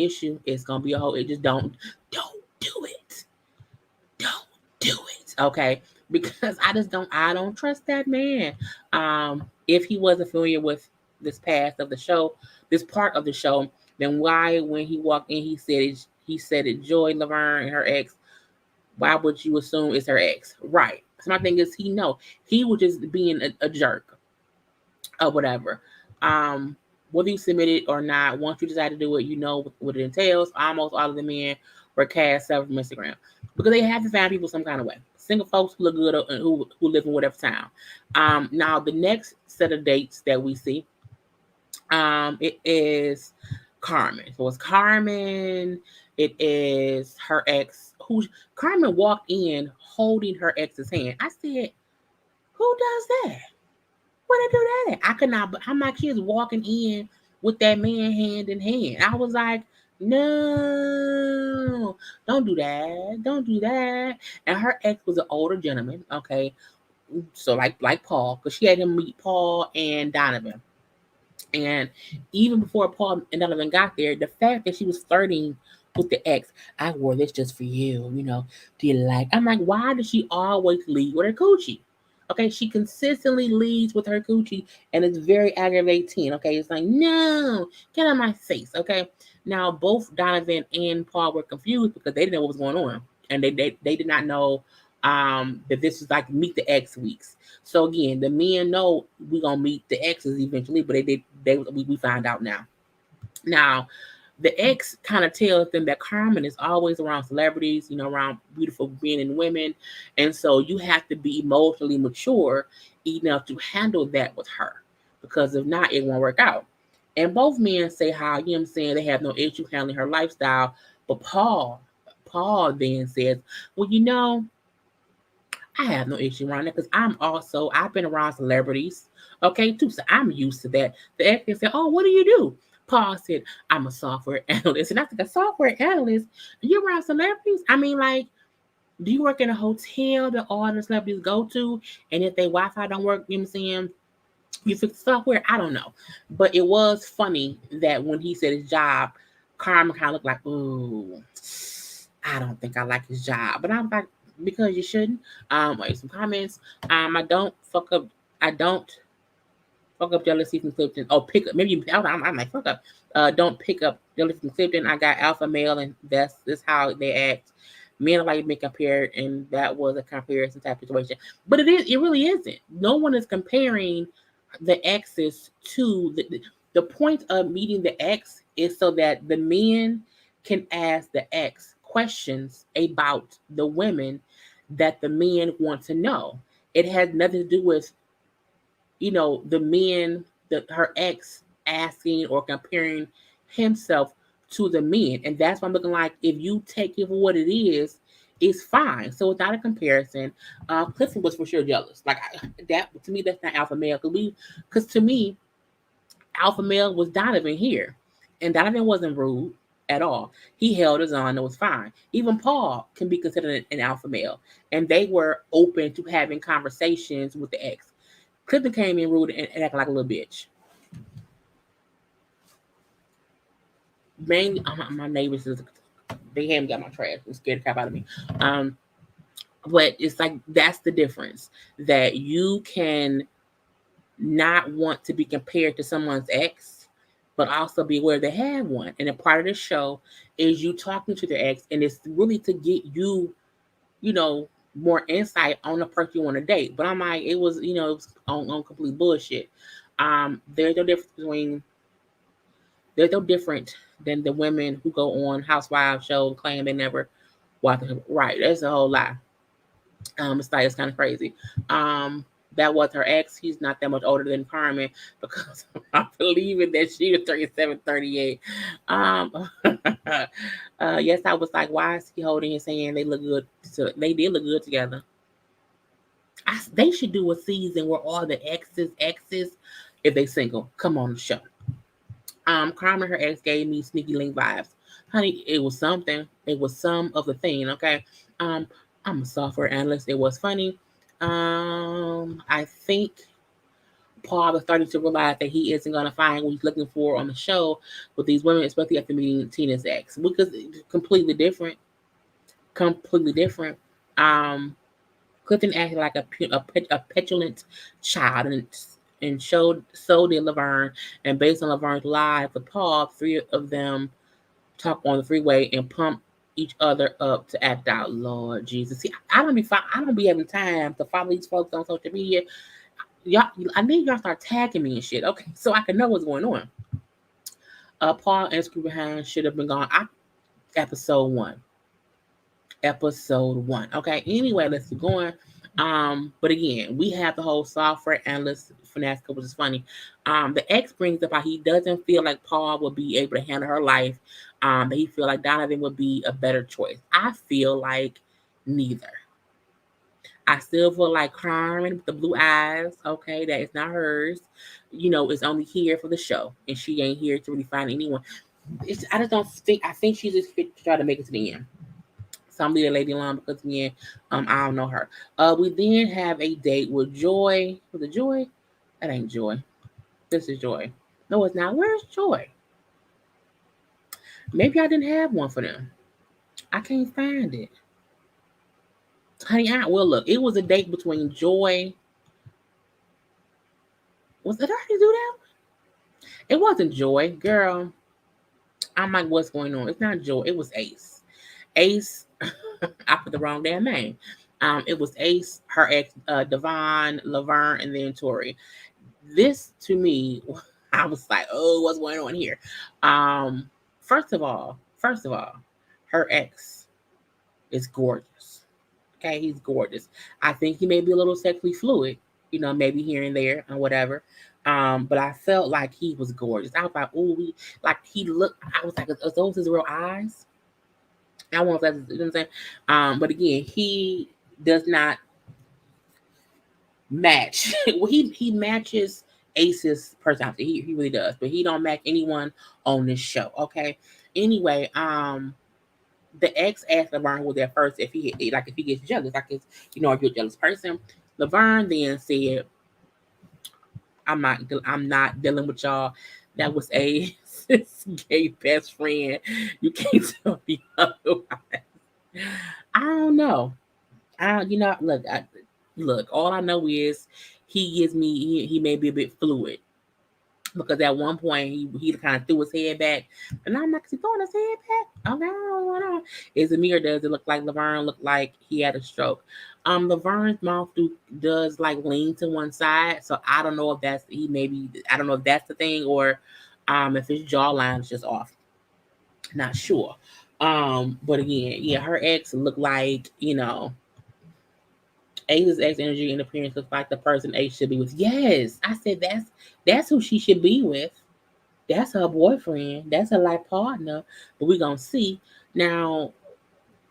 issue. It's gonna be a whole. It just don't do it. Don't do it. Okay, because I don't trust that man. If he wasn't familiar with this part of the show, then why, when he walked in, he said it Joy, Laverne, and her ex. Why would you assume it's her ex? Right. So my thing is, he was just being a jerk or whatever. Whether you submit it or not, once you decide to do it, you know what it entails. Almost all of the men were cast out from Instagram, because they have to find people some kind of way. Single folks who look good and who live in whatever town. Now the next set of dates that we see, it is Carmen. So it's Carmen. It is her ex. Who Carmen walked in holding her ex's hand. I said, "Who does that? Where they do that at?" I could not. How my kids walking in with that man hand in hand? I was like, "No, don't do that. Don't do that." And her ex was an older gentleman. Okay, so like Paul, because she had him meet Paul and Donovan. And even before Paul and Donovan got there, the fact that she was flirting with the ex, I wore this just for you, do you like? I'm like, why does she always lead with her coochie? Okay, she consistently leads with her coochie and it's very aggravating. Okay, it's like, no, get out of my face. Okay, now both Donovan and Paul were confused because they didn't know what was going on. And they did not know that this was like meet the ex weeks. So again, the men know we gonna meet the exes eventually, but we find out now. Now, the ex kind of tells them that Carmen is always around celebrities, around beautiful men and women, and so you have to be emotionally mature enough to handle that with her, because if not, it won't work out. And both men say how I'm saying, they have no issue handling her lifestyle, but Paul then says, well, I have no issue around that because I've been around celebrities, okay, too. So I'm used to that. The actor said, oh, what do you do? Paul said, I'm a software analyst. And I said, a software analyst? You're around celebrities? I mean, like, do you work in a hotel that all the celebrities go to? And if their Wi-Fi don't work, you know what I'm saying? You fix the software? I don't know. But it was funny that when he said his job, Carmen kind of looked like, ooh, I don't think I like his job. But I'm like, because you shouldn't. Wait, some comments. I don't fuck up jealousy from Clifton. Oh, pick up. Maybe I'm like, fuck up. Don't pick up jealousy from Clifton. I got alpha male, and that's how they act. Men are like being compared, and that was a comparison type situation. But it really isn't. No one is comparing the exes to the point of meeting the ex is so that the men can ask the ex questions about the women that the men want to know. It has nothing to do with, the men, her ex asking or comparing himself to the men. And that's why I'm looking like, if you take it for what it is, it's fine. So without a comparison, Clifton was for sure jealous. Like that to me, that's not alpha male. Because to me, alpha male was Donovan here, and Donovan wasn't rude at all. He held his own, it was fine. Even Paul can be considered an alpha male, and they were open to having conversations with the ex. Clifton came in rude and acting like a little bitch. Mainly, my neighbors they haven't got my trash and scared the crap out of me. But it's like that's the difference, that you can not want to be compared to someone's ex, but also be aware they have one. And a part of the show is you talking to their ex, and it's really to get you, more insight on the person you want to date. But I'm like, it was on complete bullshit. There's no difference between They're no different than the women who go on Housewives show and claim they never watch it. Right, that's a whole lie. It's kind of crazy. That was her ex. He's not that much older than Carmen, because I'm believing that she was 37, 38. Yes, I was like, why is he holding his hand? They look good. They did look good together. They should do a season where all the exes, if they single, come on the show. Carmen, her ex, gave me sneaky link vibes. Honey, it was something. It was some of the thing, okay? I'm a software analyst. It was funny. I think Paul was starting to realize that he isn't going to find what he's looking for on the show with these women, especially after meeting Tina's ex, because it's completely different. Completely different. Clifton acted like a petulant child, and so did Laverne. And based on Laverne's live with Paul, three of them talk on the freeway and pump each other up to act out. Lord Jesus, see, I don't be having time to follow these folks on social media. Y'all, I need y'all to start tagging me and shit, okay, so I can know what's going on. Paul and Screw Behind should have been gone. Episode 1. Okay. Anyway, let's keep going. But again, we have the whole software analyst fiasco, which is funny. The ex brings up how he doesn't feel like Paul will be able to handle her life. That he feel like Donovan would be a better choice. I feel like neither. I still feel like Carmen with the blue eyes, okay, that is not hers, is only here for the show. And she ain't here to really find anyone. I just don't think, I think she's just here to try to make it to the end. So I'm leaving Lady alone because, again, I don't know her. We then have a date with Joy. Was it Joy? That ain't Joy. This is Joy. No, it's not. Where's Joy? Maybe I didn't have one for them. I can't find it. Honey, well, look, it was a date between Joy. Did I already do that? It wasn't Joy, girl. I'm like, what's going on? It's not Joy. It was Ace. Ace, I put the wrong damn name. It was Ace, her ex, Devon, Laverne, and then Tori. This to me, I was like, oh, what's going on here? First of all, her ex is gorgeous. Okay, he's gorgeous. I think he may be a little sexually fluid, maybe here and there or whatever. But I felt like he was gorgeous. I was like, oh, he looked. I was like, are those his real eyes? I want that. You know what I'm saying? But again, he does not match. Well, he matches Ace's personality. He really does, but he don't match anyone on this show. Okay. Anyway, the ex asked Laverne who was there first if he gets jealous, if you're a jealous person. Laverne then said, I'm not dealing with y'all. That was a gay best friend. You can't tell me otherwise. I don't know. Look. All I know is he may be a bit fluid because at one point he kind of threw his head back, and I'm like, is he throwing his head back? Okay, I don't know. Is it me or does it look like Laverne looked like he had a stroke? Laverne's mouth does like lean to one side, so I don't know if I don't know if that's the thing or if his jawline is just off. Not sure. But again, yeah, her ex looked like Ace's ex energy and appearance looks like the person Ace should be with. Yes, I said that's who she should be with. That's her boyfriend. That's her life partner. But we're gonna see. Now,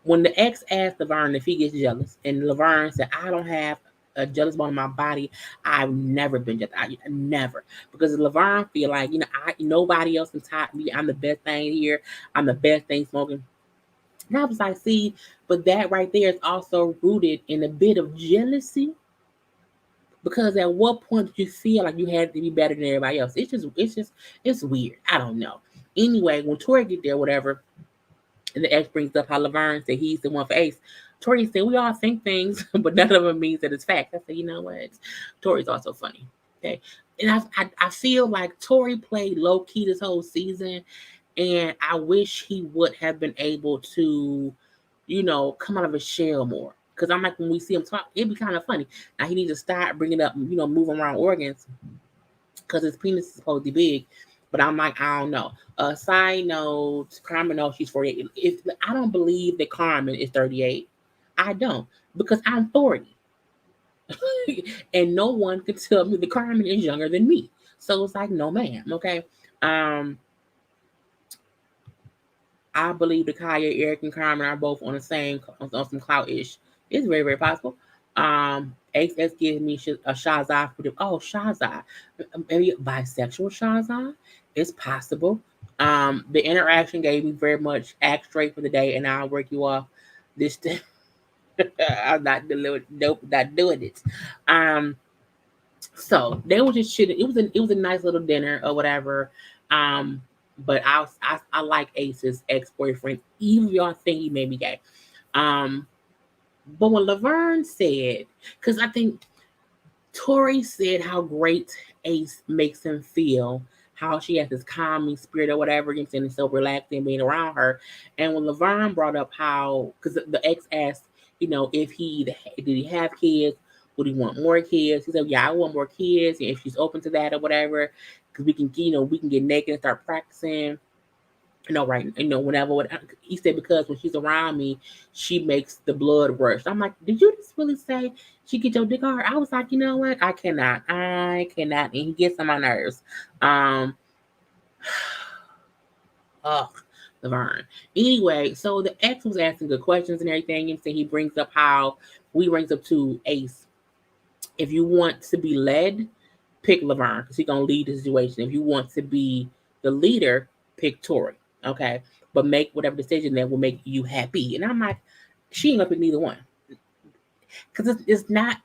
when the ex asked Laverne if he gets jealous, and Laverne said, I don't have a jealous bone in my body. I've never been jealous. I never. Because Laverne feel like, nobody else can top me. I'm the best thing here. I'm the best thing smoking. And I was like, see, but that right there is also rooted in a bit of jealousy. Because at what point did you feel like you had to be better than everybody else? It's weird. I don't know. Anyway, when Tori get there, whatever, and the ex brings up how Laverne said he's the one for Ace. Tori said, we all think things, but none of them means that it's fact. I said, you know what? Tori's also funny. Okay. And I feel like Tori played low key this whole season. And I wish he would have been able to, come out of his shell more. Because I'm like, when we see him talk, it'd be kind of funny. Now he needs to start bringing up, moving around organs. Because his penis is supposed to be big. But I'm like, I don't know. Side note, Carmen knows she's 48. If I don't believe that Carmen is 38, I don't. Because I'm 40. And no one can tell me that Carmen is younger than me. So it's like, no, ma'am. Okay. I believe that Kaya, Eric, and Carmen are both on some clout-ish. It's very, very possible. XS gives me a Shazai. Oh, Shazai. Maybe bisexual Shazai. It's possible. The interaction gave me very much act straight for the day, and I'll work you off. This I'm not doing it. So they were just shitting. It was a nice little dinner or whatever. But I like Ace's ex-boyfriend, even if y'all think he may be gay. But when Laverne said, because I think Tori said how great Ace makes him feel, how she has this calming spirit or whatever, and it's so relaxing being around her. And when Laverne brought up how, because the ex asked, if did he have kids? Would he want more kids? He said, yeah, I want more kids. And if she's open to that or whatever, because we can get naked and start practicing. No, right. Whenever he said, because when she's around me, she makes the blood rush. I'm like, did you just really say she get your dick hard? I was like, you know what? I cannot, and he gets on my nerves. Um, ugh, Laverne. Anyway, so the ex was asking good questions and everything, and he brings up how we brings up to Ace. If you want to be led, pick Laverne because he's gonna lead the situation. If you want to be the leader, pick Tori. Okay, but make whatever decision that will make you happy. And I'm like, she ain't gonna pick neither one because it's not.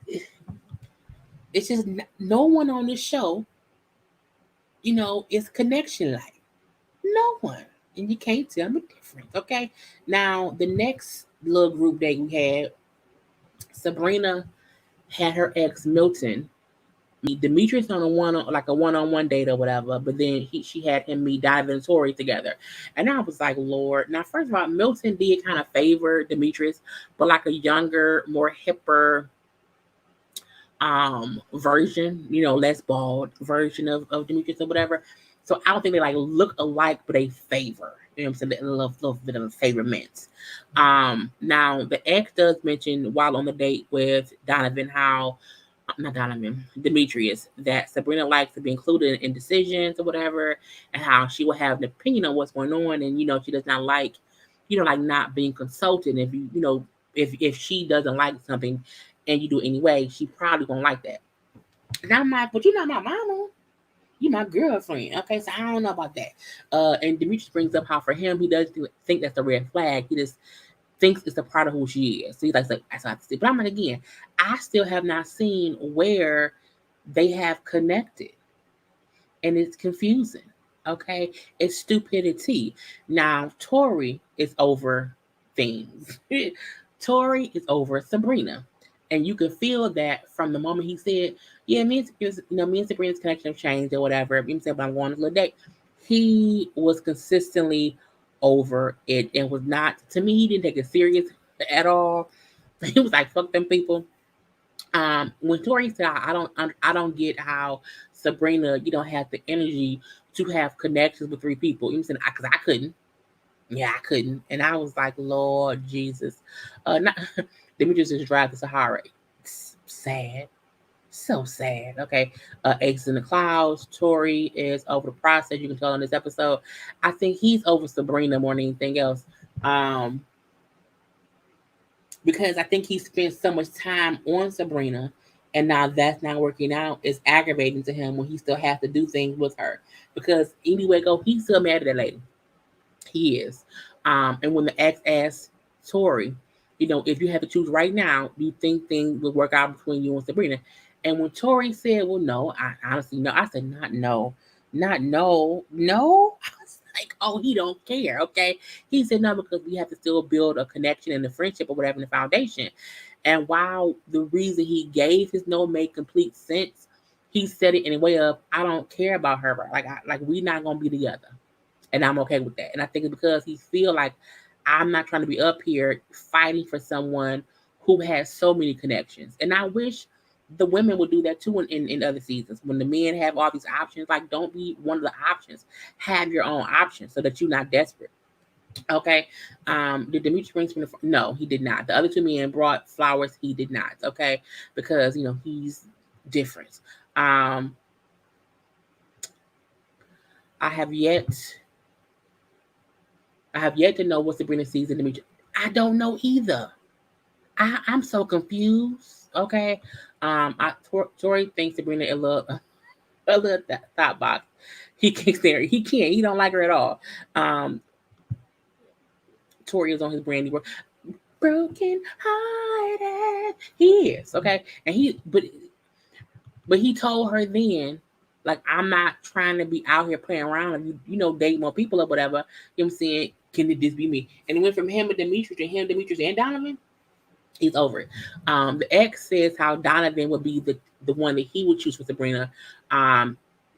It's just no one on this show, is connection like no one, and you can't tell me different. Okay, now the next little group date we had, Sabrina had her ex Milton meet Demetrius on a one-on-one date or whatever, but then she had him meet Diamond and Tori together. And I was like, Lord. Now, first of all, Milton did kind of favor Demetrius, but like a younger, more hipper version, less bald version of Demetrius or whatever. So I don't think they like look alike, but they favor. You know what I'm saying? A little bit of a favorment. Now the ex does mention while on the date with Donovan how not Donovan, Demetrius, that Sabrina likes to be included in decisions or whatever, and how she will have an opinion on what's going on, and she does not like, like not being consulted. If if she doesn't like something, and you do it anyway, she probably gonna like that. And I'm like, but you're not my mama. You my girlfriend. Okay, so I don't know about that. And Demetrius brings up how for him he doesn't think that's a red flag. He just thinks it's a part of who she is. So he's like, that's what I have to see. But I'm like, again, I still have not seen where they have connected. And it's confusing. Okay. It's stupidity. Now, Tori is over things. Tori is over Sabrina. And you can feel that from the moment he said, yeah, me and Sabrina's connection have changed or whatever. Even said, but I'm going on a little date. He was consistently over it and was not, to me, he didn't take it serious at all. He was like, fuck them people. When Tori said, I don't get how Sabrina, you don't have the energy to have connections with three people. Even said, because I couldn't. Yeah, I couldn't. And I was like, Lord Jesus. Not, Demetrius just drive the Sahara. It's sad. So sad. Okay. Ace in the clouds. Tori is over the process. You can tell in this episode. I think he's over Sabrina more than anything else. Because I think he spent so much time on Sabrina, and now that's not working out. It's aggravating to him when he still has to do things with her. Because anyway, he's still mad at that lady. He is. And when the ex asked Tori, if you had to choose right now, do you think things would work out between you and Sabrina? And when Tori said, well, no, I honestly no. I said, not no. Not no. No? I was like, oh, he don't care, okay? He said, no, because we have to still build a connection and a friendship or whatever in the foundation. And while the reason he gave his no made complete sense, he said it in a way of, I don't care about her. Like we're not going to be together. And I'm okay with that. And I think it's because he feel like I'm not trying to be up here fighting for someone who has so many connections. And I wish the women would do that too in other seasons. When the men have all these options, like don't be one of the options. Have your own options so that you're not desperate. Okay. Did Demetrius bring from no, he did not. The other two men brought flowers, he did not. Okay. Because he's different. I have yet to know what Sabrina sees in Demetrius. I don't know either. I'm so confused. Okay. Tori thinks Sabrina a little thought box. He can't stand her. He can't. He don't like her at all. Tori is on his brandy work. Broken hearted. He is, okay. And but he told her then, like, I'm not trying to be out here playing around and date more people or whatever. You know what I'm saying? Can it just be me? And it went from him and Demetrius to him, Demetrius and Donovan. He's over it. The ex says how Donovan would be the one that he would choose for Sabrina,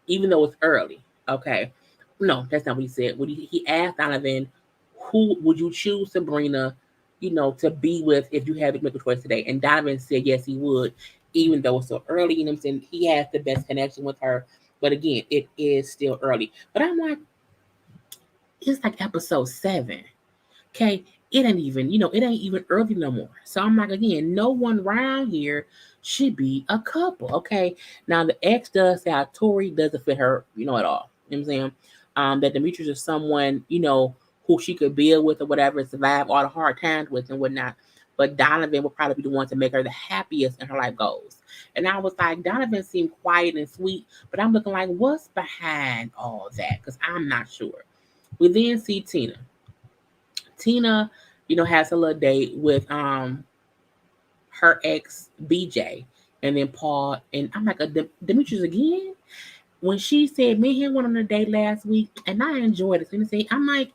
even though it's early. Okay. No, that's not what he said. When he asked Donovan, who would you choose Sabrina, to be with if you had to make a choice today? And Donovan said yes, he would, even though it's so early. You know what I'm saying? He has the best connection with her. But again, it is still early. But I'm like, It's like episode 7. Okay, it ain't even, it ain't even early no more. So I'm like, again, no one around here should be a couple. Okay. Now the ex does say how Tori doesn't fit her, at all. You know what I'm saying? That Demetrius is someone, who she could build with or whatever, survive all the hard times with and whatnot. But Donovan will probably be the one to make her the happiest in her life goals. And I was like, Donovan seemed quiet and sweet, but I'm looking like, what's behind all that? Because I'm not sure. We then see Tina. Tina, has a little date with her ex BJ, and then Paul, and I'm like, Demetrius again. When she said me and him went on a date last week, and I enjoyed it. And I'm like,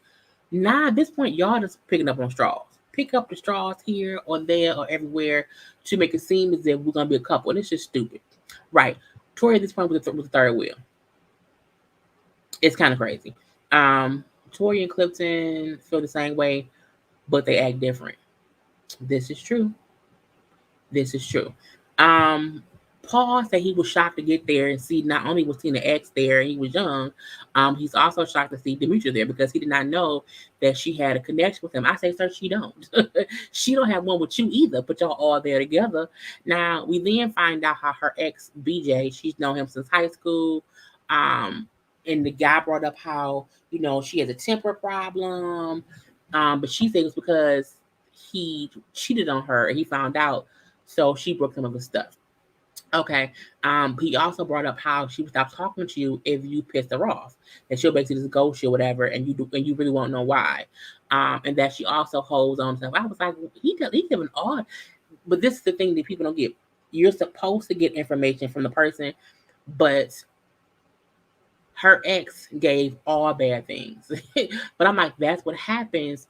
nah. At this point, y'all just picking up on straws. Pick up the straws here or there or everywhere to make it seem as if we're gonna be a couple, and it's just stupid, right? Tori at this point was the third wheel. It's kind of crazy. Tori and Clifton feel the same way, but they act different. This is true. This is true. Um, Paul said he was shocked to get there and see not only was Tina X there and he was young, he's also shocked to see Demetria there because he did not know that she had a connection with him. I say, sir, she don't. She don't have one with you either, but y'all all there together. Now, we then find out how her ex, BJ, she's known him since high school. And the guy brought up how, she has a temper problem. But she thinks because he cheated on her and he found out, so she broke some of his stuff. Okay. He also brought up how she would stop talking to you if you pissed her off. And she'll basically just ghost you or whatever, and you really won't know why. And that she also holds on to stuff. I was like, he's giving odd. But this is the thing that people don't get. You're supposed to get information from the person, but her ex gave all bad things. But I'm like, that's what happens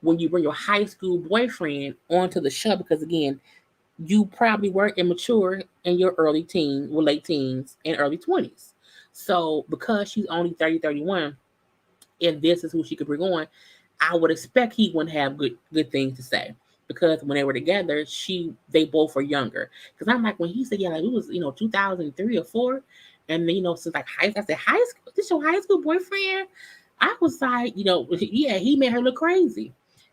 when you bring your high school boyfriend onto the show, because again, you probably were immature in your late teens and early 20s. So because she's only 30, 31, and this is who she could bring on, I would expect he wouldn't have good things to say. Because when they were together, they both were younger. Because I'm like, when he said, yeah, like it was, 2003 or 4, and then, since like high school, I said, high school, this your high school boyfriend? I was like, yeah, he made her look crazy.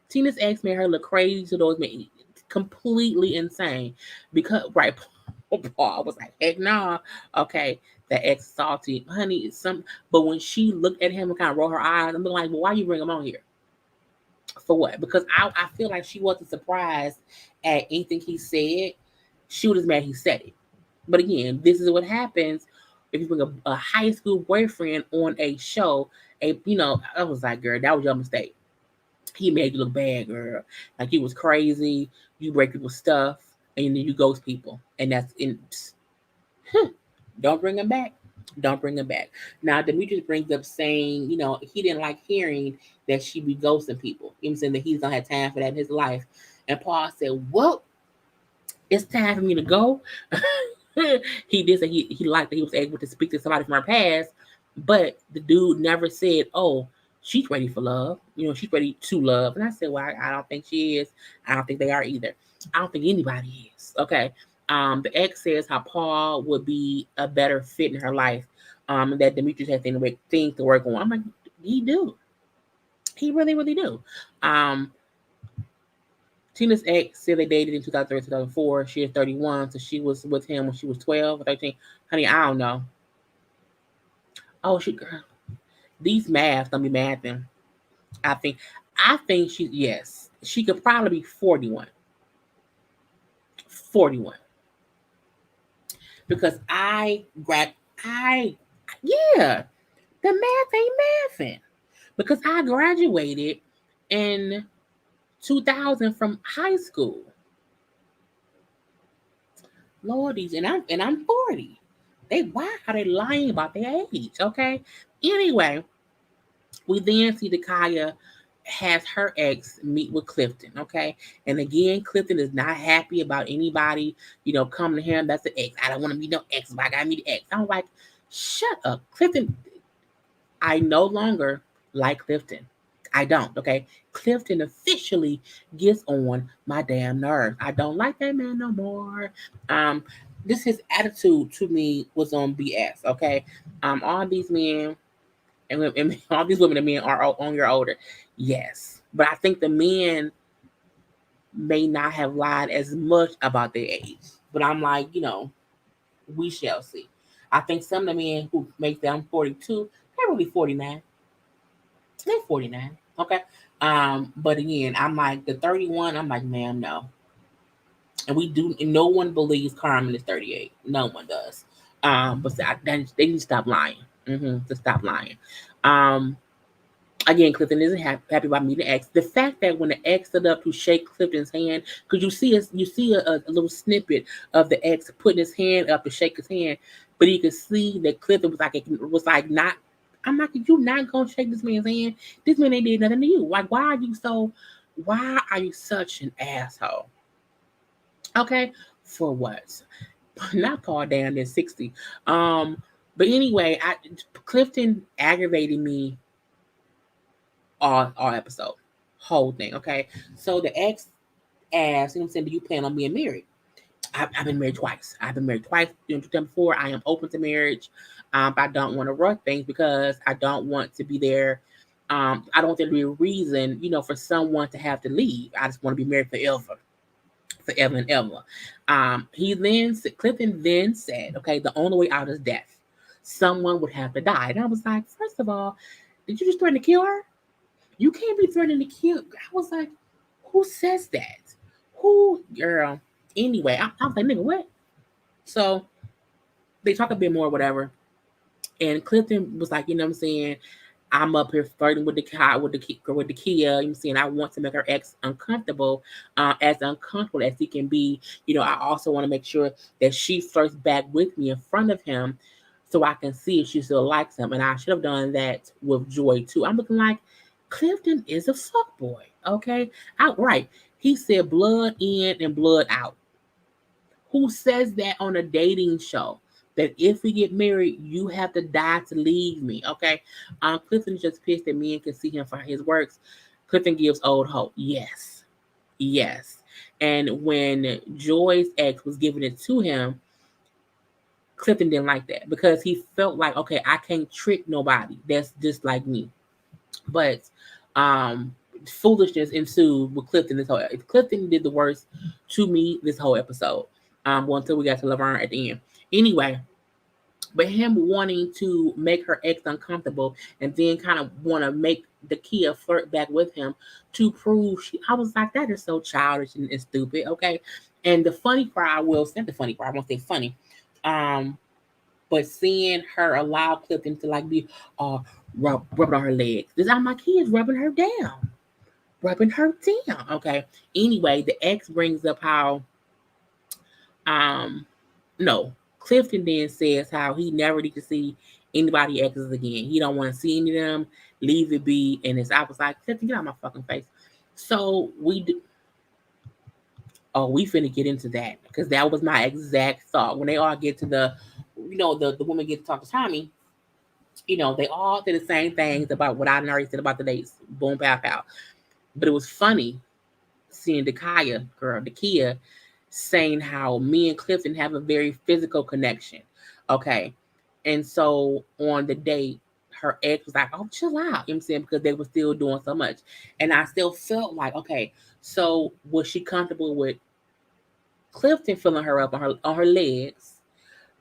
Tina's ex made her look crazy to those men, completely insane. Because right, Paul was like, heck nah. Okay, that ex salty, honey. But when she looked at him and kind of rolled her eyes, I'm like, well, why you bring him on here? For what? Because I feel like she wasn't surprised at anything he said. She was just mad he said it. But again, this is what happens if you bring a high school boyfriend on a show. I was like, girl, that was your mistake. He made you look bad, girl. Like you was crazy. You break people's stuff, and then you ghost people, and that's in. Don't bring him back. Don't bring him back. Now, Demetrius brings up saying, he didn't like hearing that she be ghosting people. You know what I'm saying? That he's don't have time for that in his life. And Paul said, well, it's time for me to go. He did say he liked that he was able to speak to somebody from her past, but the dude never said, oh, she's ready for love. She's ready to love. And I said, well, I don't think she is. I don't think they are either. I don't think anybody is. Okay. The ex says how Paul would be a better fit in her life. And that Demetrius has things to work on. I'm like, he do. He really, really do. Tina's ex said they dated in 2003, 2004. She is 31, so she was with him when she was 12 or 13. Honey, I don't know. Oh, girl. These maths don't be mathing. I think she could probably be 41. 41. Because yeah, the math ain't mathing. Because I graduated in 2000 from high school. Lordies, and I'm 40. Why are they lying about their age? Okay. Anyway, we then see Kaya has her ex meet with Clifton. Okay. And again, Clifton is not happy about anybody, coming to him. That's the ex. I don't want to meet no ex, but I gotta meet the ex. I'm like, shut up. Clifton, I no longer like Clifton. I don't, okay? Clifton officially gets on my damn nerves. I don't like that man no more. His attitude to me was on BS, okay? All these men, and all these women and men are on your older. Yes. But I think the men may not have lied as much about their age. But I'm like, we shall see. I think some of the men who make them 42, they're really 49. They're 49. Okay. But again, I'm like the 31, I'm like, ma'am, no. And no one believes Carmen is 38. No one does. But they need to stop lying. To stop lying. Again, Clifton isn't happy about meeting the ex. The fact that when the ex stood up to shake Clifton's hand, because you see a little snippet of the ex putting his hand up to shake his hand, but you could see that Clifton was like not. I'm like, you not gonna shake this man's hand? This man ain't did nothing to you. Like, why are you such an asshole? Okay, for what? Not Paul down there 60. But anyway, Clifton aggravated me all episode, whole thing. Okay, so the ex asked, you know what I'm saying, do you plan on being married? I've been married twice. I've been married twice in 2004. I am open to marriage. I don't want to rush things because I don't want to be there. I don't want there to be a reason, for someone to have to leave. I just want to be married forever and ever. Clifton then said, okay, the only way out is death. Someone would have to die. And I was like, first of all, did you just threaten to kill her? You can't be threatening to kill. I was like, who says that? Who, girl? Anyway, I was like, nigga, what? So they talk a bit more, whatever. And Clifton was like, you know what I'm saying? I'm up here flirting with the Kia, you know what I'm saying? I want to make her ex uncomfortable, as uncomfortable as he can be. I also want to make sure that she flirts back with me in front of him so I can see if she still likes him. And I should have done that with Joy too. I'm looking like Clifton is a fuckboy, okay? Outright. He said blood in and blood out. Who says that on a dating show? That if we get married, you have to die to leave me, okay? Clifton's just pissed that men can see him for his works. Clifton gives old hope. Yes. And when Joy's ex was giving it to him, Clifton didn't like that because he felt like, okay, I can't trick nobody. That's just like me. But foolishness ensued with Clifton. Clifton did the worst to me this whole episode. Until we got to Laverne at the end. Anyway, but him wanting to make her ex uncomfortable and then kind of want to make the Kia flirt back with him to prove I was like, that is so childish and stupid. Okay. And the funny part, I won't say funny. But seeing her allow Clifton to like be rubbing on her legs. I'm like, he is rubbing her down. Okay. Anyway, the ex brings up how no, Clifton then says how he never need to see anybody exes again. He don't want to see any of them. Leave it be. And I was like, Clifton, get out of my fucking face. So we finna get into that because that was my exact thought. When they all get to the woman get to talk to Tommy, they all did the same things about what I already said about the dates. Boom, pow, pow. But it was funny seeing the Kia, saying how me and Clifton have a very physical connection. Okay. And so on the date, her ex was like, oh, chill out. You know what I'm saying? Because they were still doing so much. And I still felt like, okay, so was she comfortable with Clifton filling her up on her legs,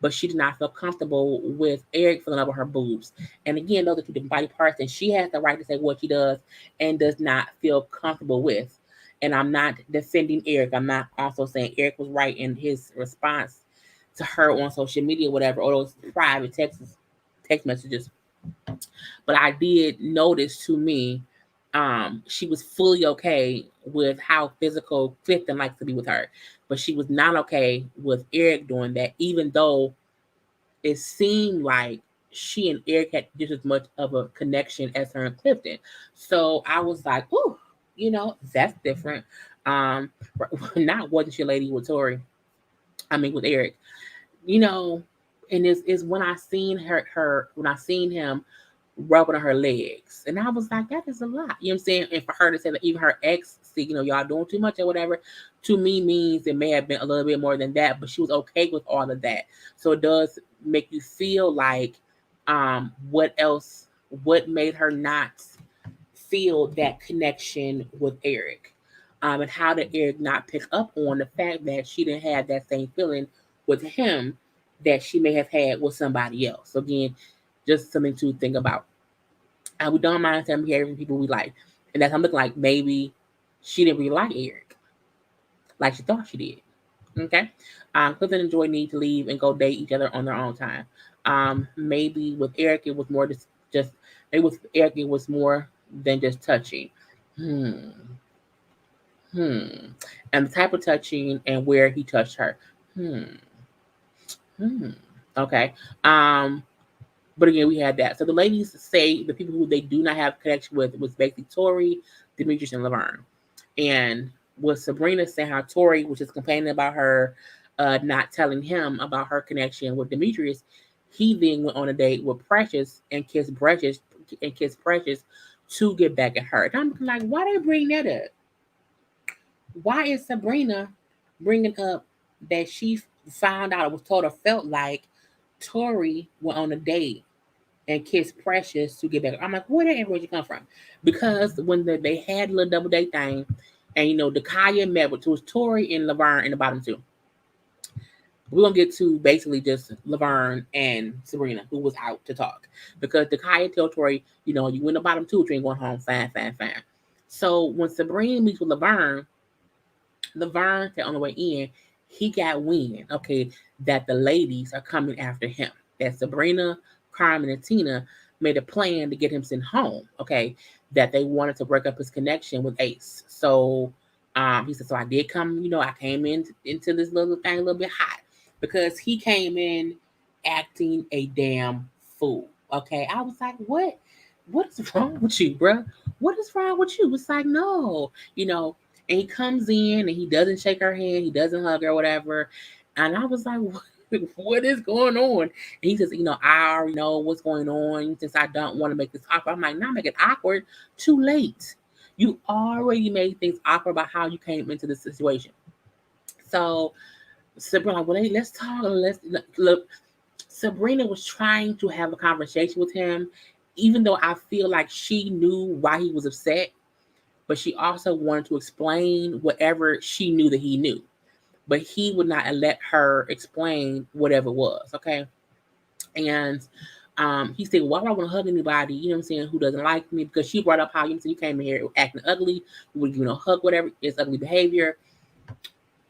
but she did not feel comfortable with Eric filling up on her boobs. And again, those are two different body parts, and she has the right to say what she does and does not feel comfortable with. And I'm not defending Eric. I'm not also saying Eric was right in his response to her on social media, whatever, or those private text messages. But I did notice to me, she was fully okay with how physical Clifton likes to be with her. But she was not okay with Eric doing that, even though it seemed like she and Eric had just as much of a connection as her and Clifton. So I was like, ooh, that's different. Wasn't she a lady with Tori? With Eric. And it's when I seen when I seen him rubbing on her legs. And I was like, that is a lot. You know what I'm saying? And for her to say that even her ex, see, y'all doing too much or whatever, to me means it may have been a little bit more than that, but she was okay with all of that. So it does make you feel like, what else what made her not feel that connection with Eric. And how did Eric not pick up on the fact that she didn't have that same feeling with him that she may have had with somebody else? So again, just something to think about. We don't mind some behavior from people we like. And that's something like maybe she didn't really like Eric like she thought she did. Okay. Clifton and Joy need to leave and go date each other on their own time. Maybe with Eric it was more just maybe with Eric it was more than just touching. Hmm. Hmm. And the type of touching and where he touched her. Hmm. Hmm. Okay. But again, we had that. So the ladies say the people who they do not have connection with was basically Tori, Demetrius, and Laverne. And with Sabrina saying how Tori was just complaining about her not telling him about her connection with Demetrius, he then went on a date with Precious and kissed Precious to get back at her. And I'm like, why they bring that up? Why is Sabrina bringing up that she found out, was told or felt like Tori went on a date and kissed Precious to get back? I'm like, where did that information come from? Because when they had a little double date thing, and Dakaya met with, it was Tori and Laverne in the bottom two. We're gonna get to basically just Laverne and Sabrina, who was out to talk. Because Dakaya told Tori, you win the bottom two, you ain't going home, fine. So when Sabrina meets with Laverne said on the way in, he got wind, okay, that the ladies are coming after him. That Sabrina, Carmen, and Tina made a plan to get him sent home, okay, that they wanted to break up his connection with Ace. So he said, so I did come, I came into this little thing a little bit hot because he came in acting a damn fool. Okay. I was like, what is wrong with you, bruh? What is wrong with you? It's like, no, and he comes in and he doesn't shake her hand, he doesn't hug her, whatever. And I was like, what is going on? And he says, I already know what's going on since I don't want to make this awkward. I'm like, not make it awkward. Too late. You already made things awkward about how you came into this situation. So Sabrina, like, well, let's talk. Let's look. Sabrina was trying to have a conversation with him, even though I feel like she knew why he was upset, but she also wanted to explain whatever she knew that he knew. But he would not let her explain whatever it was, okay? And he said, why would I want to hug anybody, what I'm saying, who doesn't like me? Because she brought up how, you came in here acting ugly, you would, hug whatever, it's ugly behavior.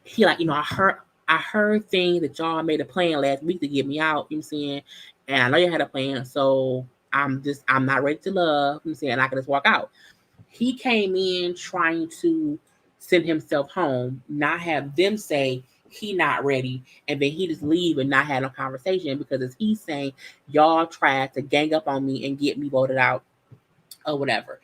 He like, I heard things that y'all made a plan last week to get me out, I'm saying, and I know you had a plan, so I'm not ready to love, I'm saying, I can just walk out. He came in trying to send himself home, not have them say he not ready, and then he just leave and not have no conversation because as he's saying, y'all tried to gang up on me and get me voted out or whatever.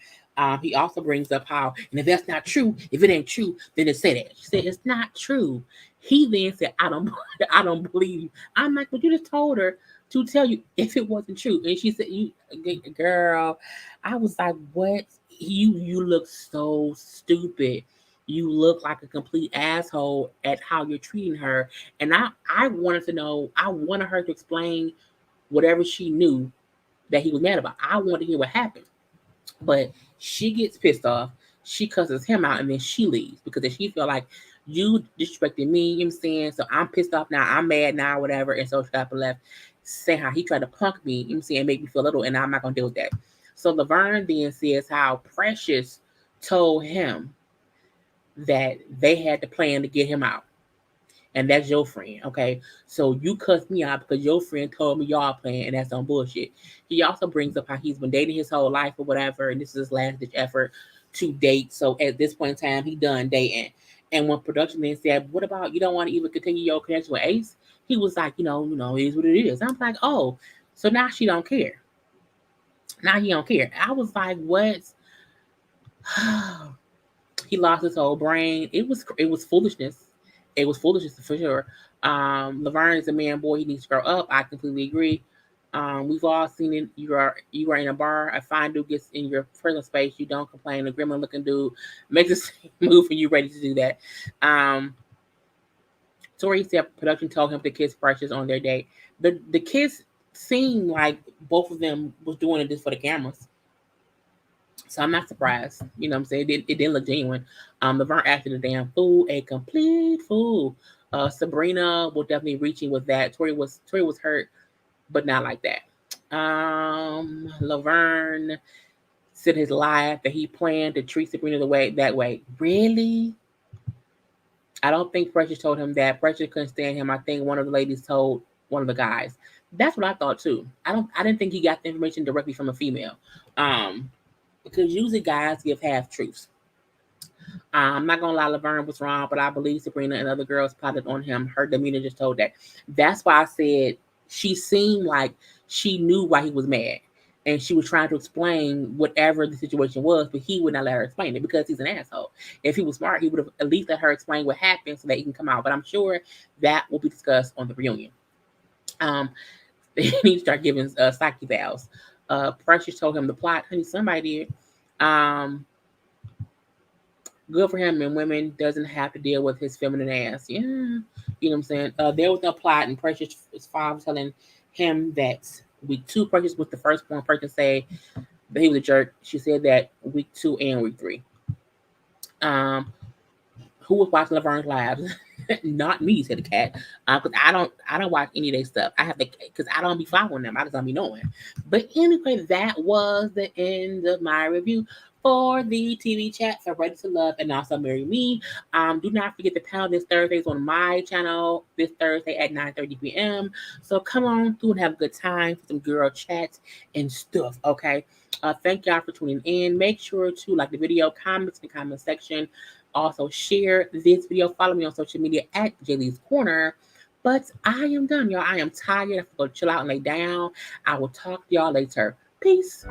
He also brings up how, and if that's not true, if it ain't true, then it say that. She said it's not true. He then said, I don't believe you. I'm like, but you just told her to tell you if it wasn't true. And she said, you girl, I was like, what? You look so stupid. You look like a complete asshole at how you're treating her. And I wanted to know, I wanted her to explain whatever she knew that he was mad about. I wanted to hear what happened. But she gets pissed off. She cusses him out and then she leaves because then she feel like you disrespected me, you know what I'm saying? So I'm pissed off now. I'm mad now, whatever. And so she got up and left, saying how he tried to punk me, you know what I'm saying, make me feel little, and I'm not going to deal with that. So Laverne then says how Precious told him that they had the plan to get him out. And that's your friend, okay? So you cussed me out because your friend told me y'all playing, and that's on bullshit. He also brings up how he's been dating his whole life or whatever, and this is his last ditch effort to date. So at this point in time, he done dating. And when production then said, "What about you don't want to even continue your connection with Ace?" He was like, it is what it is. I'm like, oh, so now she don't care. Now he don't care. I was like, what? He lost his whole brain. It was foolishness. It was foolishness for sure. Laverne is a man, boy. He needs to grow up. I completely agree. We've all seen it. You are in a bar. A fine dude gets in your personal space. You don't complain. A gremlin looking dude makes a move, and you ready to do that. Tori said production told him to kiss Precious on their date. The kiss seemed like both of them was doing it just for the cameras. So I'm not surprised. You know what I'm saying? It didn't look genuine. Laverne acted a damn fool, a complete fool. Sabrina was definitely reaching with that. Tori was hurt, but not like that. Laverne said his lie that he planned to treat Sabrina that way. Really? I don't think Precious told him that. Precious couldn't stand him. I think one of the ladies told one of the guys. That's what I thought too. I didn't think he got the information directly from a female. Because usually guys give half truths. I'm not gonna lie, Laverne was wrong, but I believe Sabrina and other girls plotted on him. Her demeanor just told that. That's why I said she seemed like she knew why he was mad. And she was trying to explain whatever the situation was, but he would not let her explain it because he's an asshole. If he was smart, he would have at least let her explain what happened so that he can come out. But I'm sure that will be discussed on the reunion. They need to start giving psyche valves. Precious told him the plot. Honey, somebody did. Good for him, and women doesn't have to deal with his feminine ass. Yeah, you know what I'm saying? There was no plot, and Precious' father telling him that week 2, Precious was the first one. Precious say that he was a jerk. She said that week 2 and week 3. Who was watching Laverne's lives? Not me, said the cat. Because I don't watch any of their stuff. I have to, because I don't be following them. I just don't be knowing. But anyway, that was the end of my review for the TV chat for Ready to Love and Also Marry Me. Do not forget the panel this Thursday is on my channel this Thursday at 9:30 p.m. So come on through and have a good time for some girl chats and stuff, okay? Thank y'all for tuning in. Make sure to like the video, comments in the comment section. Also share this video. Follow me on social media at JayLeesCorner. But I am done, y'all. I am tired. I have to go chill out and lay down. I will talk to y'all later. Peace.